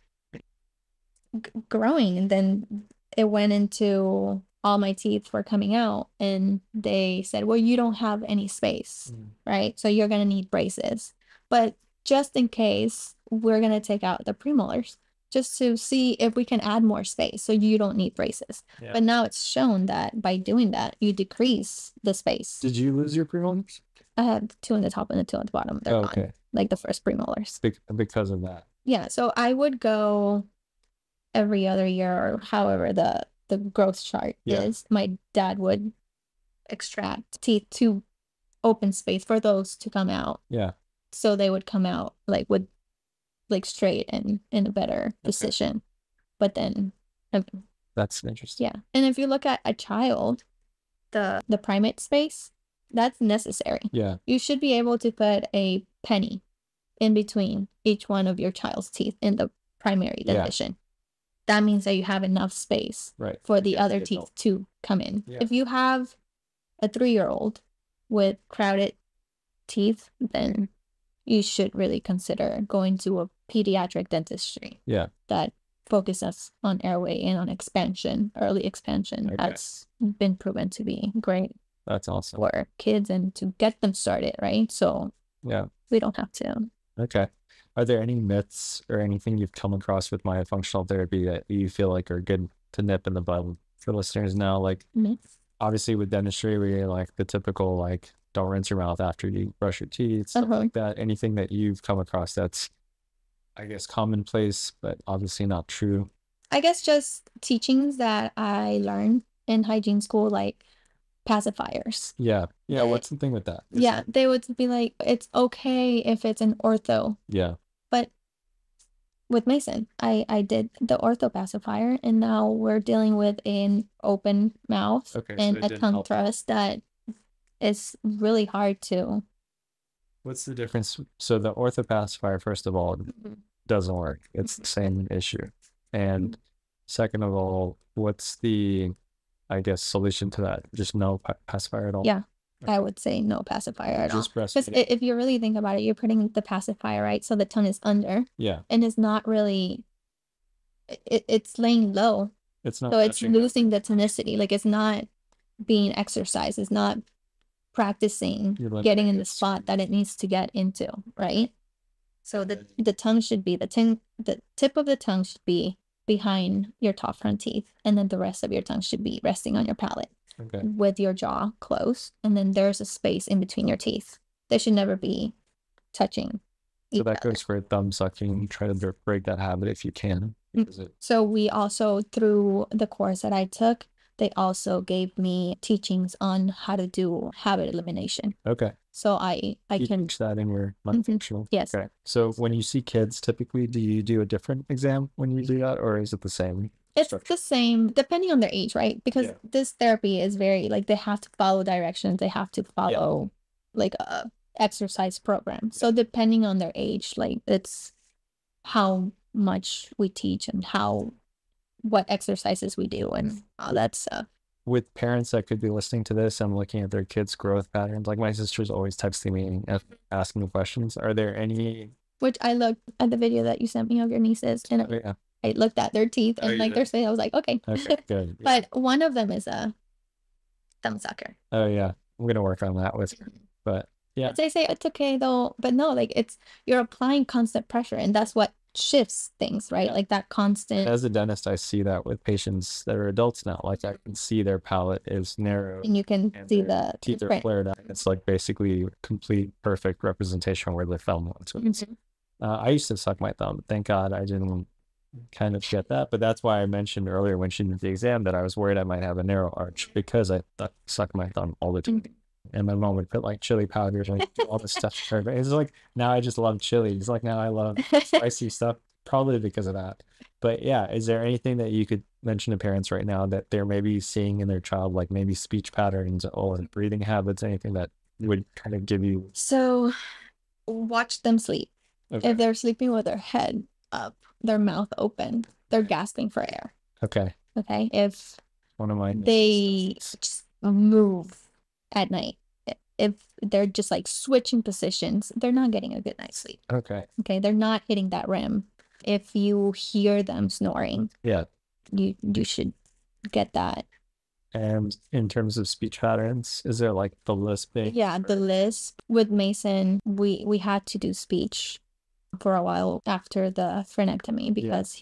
growing, and then it went into all my teeth were coming out and they said, well, you don't have any space, right? So you're going to need braces. But just in case, we're going to take out the premolars just to see if we can add more space so you don't need braces. Yeah. But now it's shown that by doing that, you decrease the space. Did you lose your premolars? I had 2 on the top and the 2 on the bottom. They're gone, like the first premolars. Because of that. Yeah. So I would go every other year or however the growth chart is. My dad would extract teeth to open space for those to come out. Yeah. So they would come out like with like straight and in a better position. But then that's interesting. Yeah. And if you look at a child, the primate space, that's necessary. Yeah. You should be able to put a penny in between each one of your child's teeth in the primary dentition. That means that you have enough space for the other teeth to come in. Yeah. If you have a 3-year-old with crowded teeth, then you should really consider going to a pediatric dentistry. Yeah. That focuses on airway and on expansion, early expansion. That's been proven to be great. That's awesome. For kids and to get them started, right? So we don't have to. Okay. Are there any myths or anything you've come across with myofunctional therapy that you feel like are good to nip in the bud for listeners now? Like myths? obviously with dentistry, we like the typical like don't rinse your mouth after you brush your teeth, stuff like that. Anything that you've come across that's, I guess, commonplace, but obviously not true? I guess just teachings that I learned in hygiene school, like pacifiers. Yeah. What's the thing with that? Yeah, they would be like, it's okay if it's an ortho. Yeah. But with Mason, I did the ortho pacifier, and now we're dealing with an open mouth and a tongue thrust that is really hard to. What's the difference? So the ortho pacifier, first of all, doesn't work. It's the same issue. And second of all, what's the, I guess, solution to that? Just no pacifier at all? Yeah, I would say no pacifier at all. Because if you really think about it, you're putting the pacifier, right? So the tongue is under. Yeah. And it's not really, it's laying low. It's not. So it's losing the tonicity. Like it's not being exercised. It's not practicing getting in the spot that it needs to get into, right? So the tongue should be, the tip of the tongue should be behind your top front teeth, and then the rest of your tongue should be resting on your palate with your jaw closed, and then there's a space in between your teeth. They should never be touching. So that goes for thumb sucking. Try to break that habit if you can. So we also, through the course that I took, they also gave me teachings on how to do habit elimination. Okay. So I can teach that in your myofunctional. Yes. Okay. So when you see kids, typically, do you do a different exam when you do that, or is it the same? It's the same, depending on their age, right? Because this therapy is very, like, they have to follow directions. They have to follow like a exercise program. So depending on their age, like, it's how much we teach and what exercises we do and all that stuff. With parents that could be listening to this and looking at their kids' growth patterns, like my sister's always texting me and asking questions. Are there any? Which I looked at the video that you sent me of your nieces, and I looked at their teeth and like their face. I was like, okay, good. But one of them is a thumb sucker. Oh yeah, I'm gonna work on that with her. But yeah, they say it's okay though, but no, like you're applying constant pressure, and that's what shifts things, right? Like that constant. As a dentist, I see that with patients that are adults now. Like I can see their palate is narrow, and you can see the teeth are flared out. It's like basically complete perfect representation where the thumb wants. I used to suck my thumb. Thank God I didn't kind of get that. But that's why I mentioned earlier when she did the exam that I was worried I might have a narrow arch because I sucked my thumb all the time. And my mom would put like chili powder and like, do all this stuff for her. It's like now I just love chili. It's like now I love spicy stuff, probably because of that. But yeah, is there anything that you could mention to parents right now that they're maybe seeing in their child, like maybe speech patterns or breathing habits, anything that would kind of give you? So watch them sleep. If they're sleeping with their head up, their mouth open, they're gasping for air. Okay. If they just move at night, if they're just like switching positions, they're not getting a good night's sleep. Okay, they're not hitting that REM. If you hear them snoring, you should get that. And in terms of speech patterns, is there like the lisping? Yeah, the lisp. With Mason, we had to do speech for a while after the frenectomy because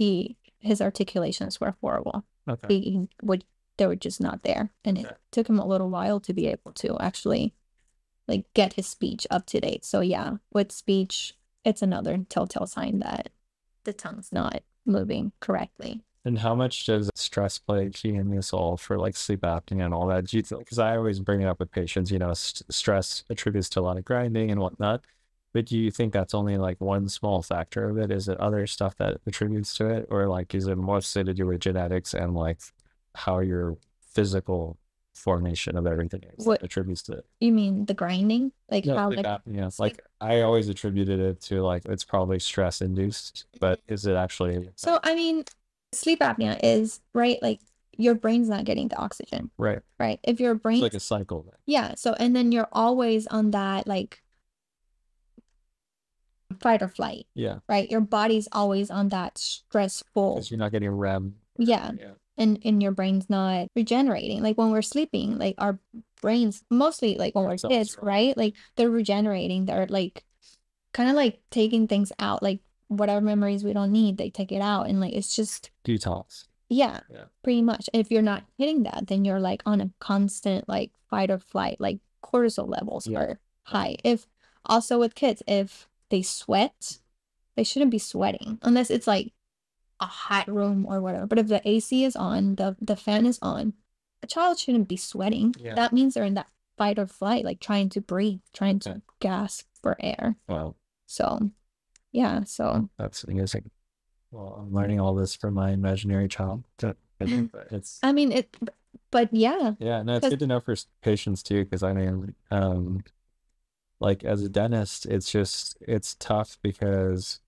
his articulations were horrible. They were just not there, and it took him a little while to be able to actually like get his speech up to date. So yeah, with speech, it's another telltale sign that the tongue's not moving correctly. And how much does stress play a key in this all for like sleep apnea and all that? Do you think? Because I always bring it up with patients, you know, stress attributes to a lot of grinding and whatnot. But do you think that's only like one small factor of it? Is it other stuff that attributes to it, or like is it mostly to do with genetics and like how your physical formation of everything attributes to it? You mean the grinding? Like how like yes, like I always attributed it to like it's probably stress induced, but is it actually? So I mean, sleep apnea is right, like your brain's not getting the oxygen. Right. If your brain, it's like a cycle. Then. Yeah. So and then you're always on that like fight or flight. Yeah. Right. Your body's always on that stressful. Because you're not getting REM. Yeah. And your brain's not regenerating. Like when we're sleeping, like our brains, mostly like when we're kids, right? Like they're regenerating. They're like kind of like taking things out, like whatever memories we don't need, they take it out. And like it's just detox. Yeah, Yeah. pretty much. If you're not hitting that, then you're like on a constant like fight or flight, like cortisol levels are high. If also with kids, if they sweat, they shouldn't be sweating unless it's like a hot room or whatever. But if the AC is on, the fan is on, a child shouldn't be sweating. Yeah. That means they're in that fight or flight, like trying to breathe, trying to gasp for air. Wow. So, yeah. So that's amazing. Well, I'm learning all this from my imaginary child. It's. I mean it, but yeah. Yeah, no, it's good to know for patients too, because I mean, like as a dentist, it's tough because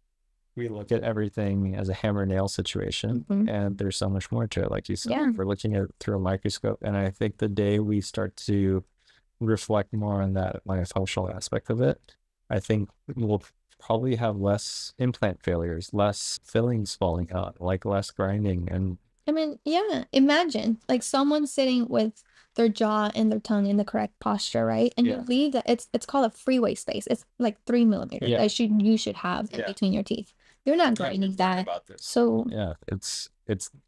we look at everything as a hammer nail situation, and there's so much more to it. Like you said, we're looking at it through a microscope, and I think the day we start to reflect more on that myofunctional aspect of it, I think we'll probably have less implant failures, less fillings falling out, like less grinding. And I mean, yeah, imagine like someone sitting with their jaw and their tongue in the correct posture, right? And you leave that it's called a freeway space. It's like 3 millimeters that you should have in between your teeth. You're not grinding that. So yeah, it's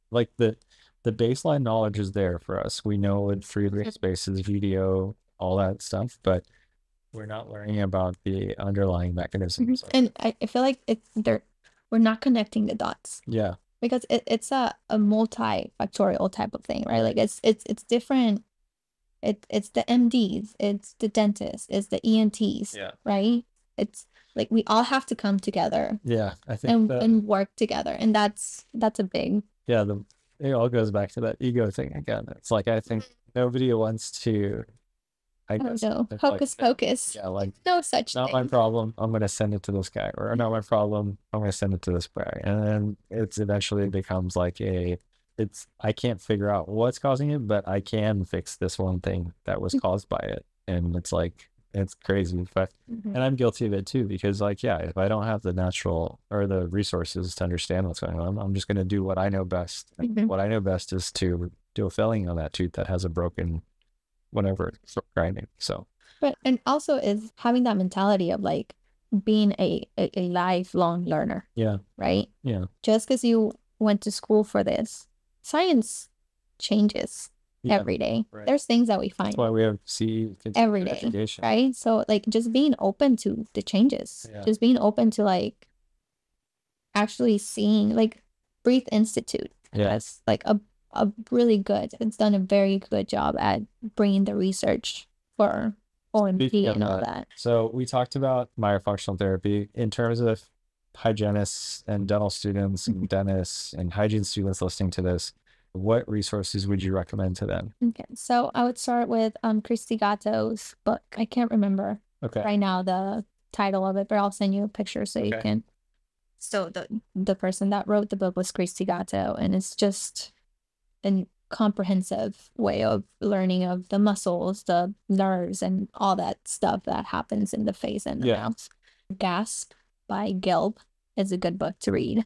like the baseline knowledge is there for us. We know what freeway spaces, video, all that stuff, but we're not learning about the underlying mechanisms. And I feel like we're not connecting the dots. Yeah. Because it's a multifactorial type of thing, right? Like it's different. It's the MDs, it's the dentists, it's the ENTs, right? It's like we all have to come together. Yeah, I think and work together, and that's a big. Yeah, it all goes back to that ego thing again. It's like I think nobody wants to. I don't know. Hocus pocus. Yeah, like no such not thing. my problem. I'm gonna send it to this guy, or not my problem. I'm gonna send it to this guy, and then it's eventually becomes like I can't figure out what's causing it, but I can fix this one thing that was caused by it, and it's like it's crazy. But and I'm guilty of it too, because like if I don't have the natural or the resources to understand what's going on, I'm just gonna do what I know best. What I know best is to do a filling on that tooth that has a broken whatever grinding. So but and also is having that mentality of like being a lifelong learner. Yeah. Right? Yeah. Just because you went to school for this, science changes every day. Right. There's things that we find. That's why we have every day. Education. Right? So like just being open to the changes. Just being open to like actually seeing like Breathe Institute. That's like a really good. It's done a very good job at bringing the research for OMP and all that. So we talked about myofunctional therapy in terms of hygienists and dental students and dentists and hygiene students listening to this. What resources would you recommend to them? Okay, so I would start with Christy Gatto's book. I can't remember right now the title of it, but I'll send you a picture so you can. So the person that wrote the book was Christy Gatto, and it's just a comprehensive way of learning of the muscles, the nerves, and all that stuff that happens in the face and the mouth. Gasp by Gelb is a good book to read,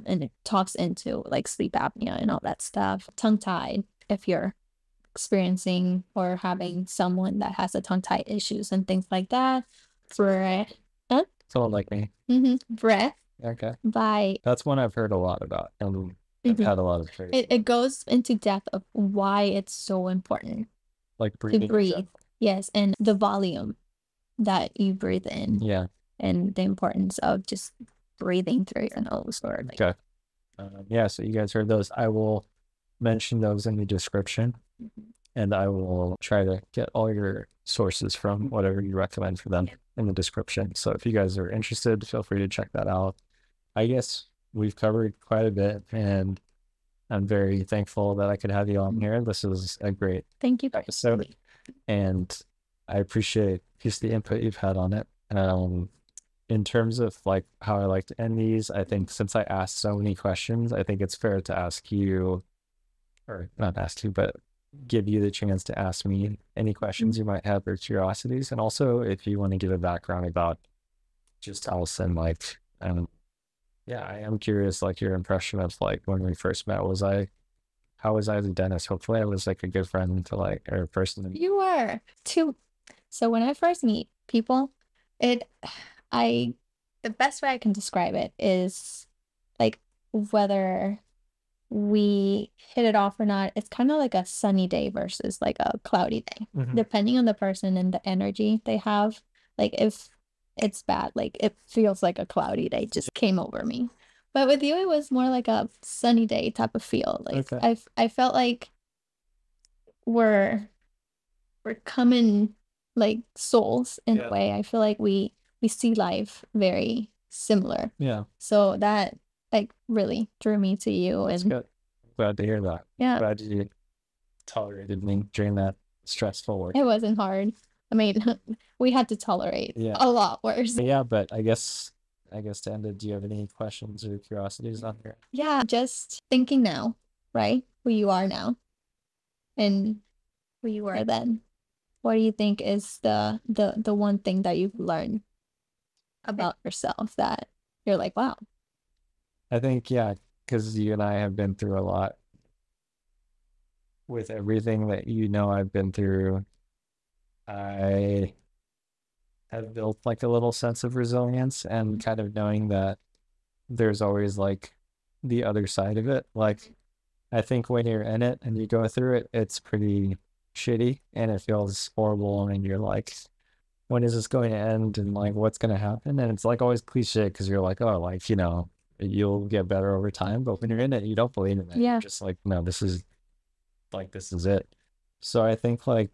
and it talks into like sleep apnea and all that stuff. Tongue-tied, if you're experiencing or having someone that has a tongue-tied issues and things like that. Breath. Someone like me. Breath. Okay. That's one I've heard a lot about. I've had a lot of training. It goes into depth of why it's so important. Like breathing. To breathe. Yes, and the volume that you breathe in. Yeah. And the importance of just breathing through your nose or like. Okay. So you guys heard those. I will mention those in the description, and I will try to get all your sources from whatever you recommend for them in the description. So if you guys are interested, feel free to check that out. I guess we've covered quite a bit, and I'm very thankful that I could have you on here. This is a great episode, and I appreciate just the input you've had on it. In terms of like how I like to end these, I think since I asked so many questions, I think it's fair to ask you, or not ask you, but give you the chance to ask me any questions you might have or curiosities. And also if you want to give a background about just Allison, like, I am curious, like your impression of like when we first met. How was I as a dentist? Hopefully I was like a good friend to like, or a person. You were too. So when I first meet people, the best way I can describe it is like whether we hit it off or not. It's kind of like a sunny day versus like a cloudy day, depending on the person and the energy they have. Like if it's bad, like it feels like a cloudy day just came over me. But with you, it was more like a sunny day type of feel. Like I felt like we're common like souls in a way. I feel like we see life very similar. Yeah. So that like really drew me to you. That's And good. Glad to hear that. yeah, Glad you tolerated me during that stressful work. it wasn't hard. I mean, we had to tolerate a lot worse. Yeah, but I guess to end it, do you have any questions or curiosities on here? Yeah, just thinking now, right? Who you are now and who you were then. What do you think is the one thing that you've learned about yourself that you're like, wow? I think, yeah, because you and I have been through a lot. With everything that I've been through, I have built like a little sense of resilience and kind of knowing that there's always like the other side of it. Like, I think when you're in it and you go through it, it's pretty shitty and it feels horrible. And you're like, when is this going to end? And like, what's going to happen? And it's like always cliche because you're like, oh, like, you'll get better over time. But when you're in it, you don't believe in it. Yeah. You're just like, no, this is it. So I think like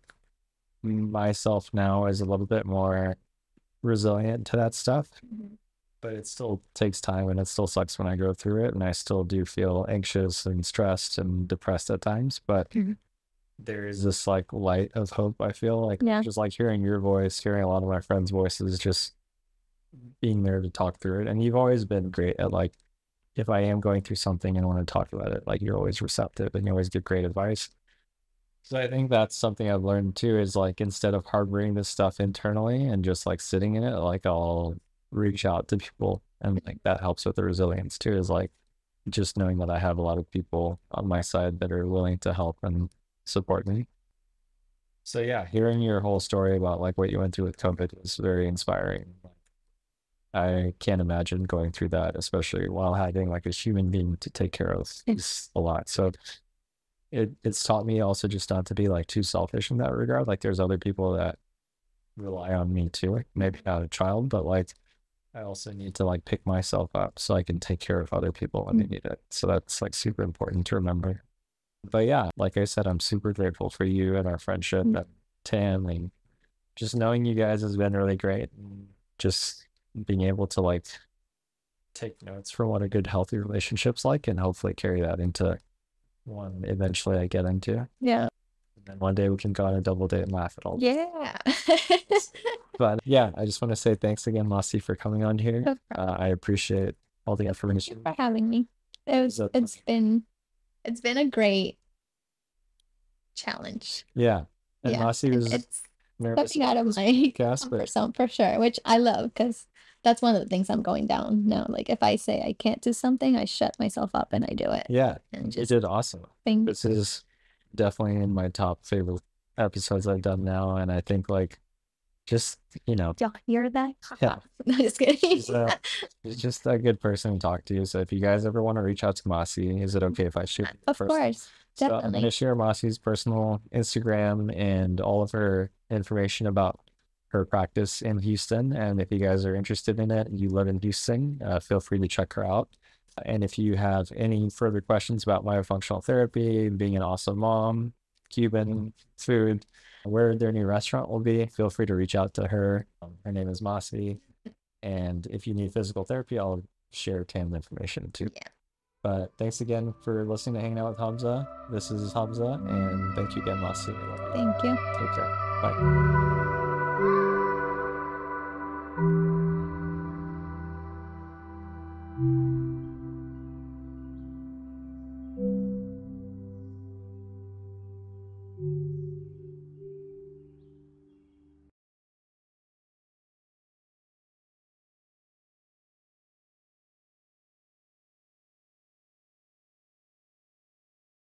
myself now is a little bit more resilient to that stuff. But it still takes time and it still sucks when I go through it. And I still do feel anxious and stressed and depressed at times. But there is this like light of hope, I feel like. Just like hearing your voice, hearing a lot of my friends' voices, just being there to talk through it. And you've always been great at like, if I am going through something and want to talk about it, like you're always receptive and you always give great advice. So I think that's something I've learned too, is like instead of harboring this stuff internally and just like sitting in it, like I'll reach out to people, and like that helps with the resilience too, is like just knowing that I have a lot of people on my side that are willing to help and support me. So yeah, hearing your whole story about like what you went through with COVID was very inspiring. I can't imagine going through that, especially while having like a human being to take care of, is a lot. So it's taught me also just not to be like too selfish in that regard. Like there's other people that rely on me too, like maybe not a child, but like I also need to like pick myself up so I can take care of other people when they need it. So that's like super important to remember. But yeah, like I said, I'm super grateful for you and our friendship and Tam, and just knowing you guys has been really great. And just being able to like take notes from what a good healthy relationship's like and hopefully carry that into one eventually I get into. Yeah. And then one day we can go on a double date and laugh at all. Yeah. But yeah, I just want to say thanks again, Massi, for coming on here. I appreciate all the information. Thank you for having me. It's been a great challenge. Yeah. And Massi was stepping out of my comfort zone for sure, which I love because that's one of the things I'm going down now. Like if I say I can't do something, I shut myself up and I do it. Yeah. And you did awesome. This is definitely in my top favorite episodes I've done now. And I think like just, y'all hear that? Yeah. No, just kidding. She's just a good person to talk to. So if you guys ever want to reach out to Massi, is it okay if I shoot? Of course. So Definitely. I'm going to share Massi's personal Instagram and all of her information about her practice in Houston. And if you guys are interested in it and you live in Houston, feel free to check her out. And if you have any further questions about myofunctional therapy, being an awesome mom, Cuban food, where their new restaurant will be, feel free to reach out to her. Her name is Massi. And if you need physical therapy, I'll share Tam's information too. Yeah. But thanks again for listening to Hanging Out with Hamza. This is Hamza, and thank you again, Massi. Thank you. Take care. Bye.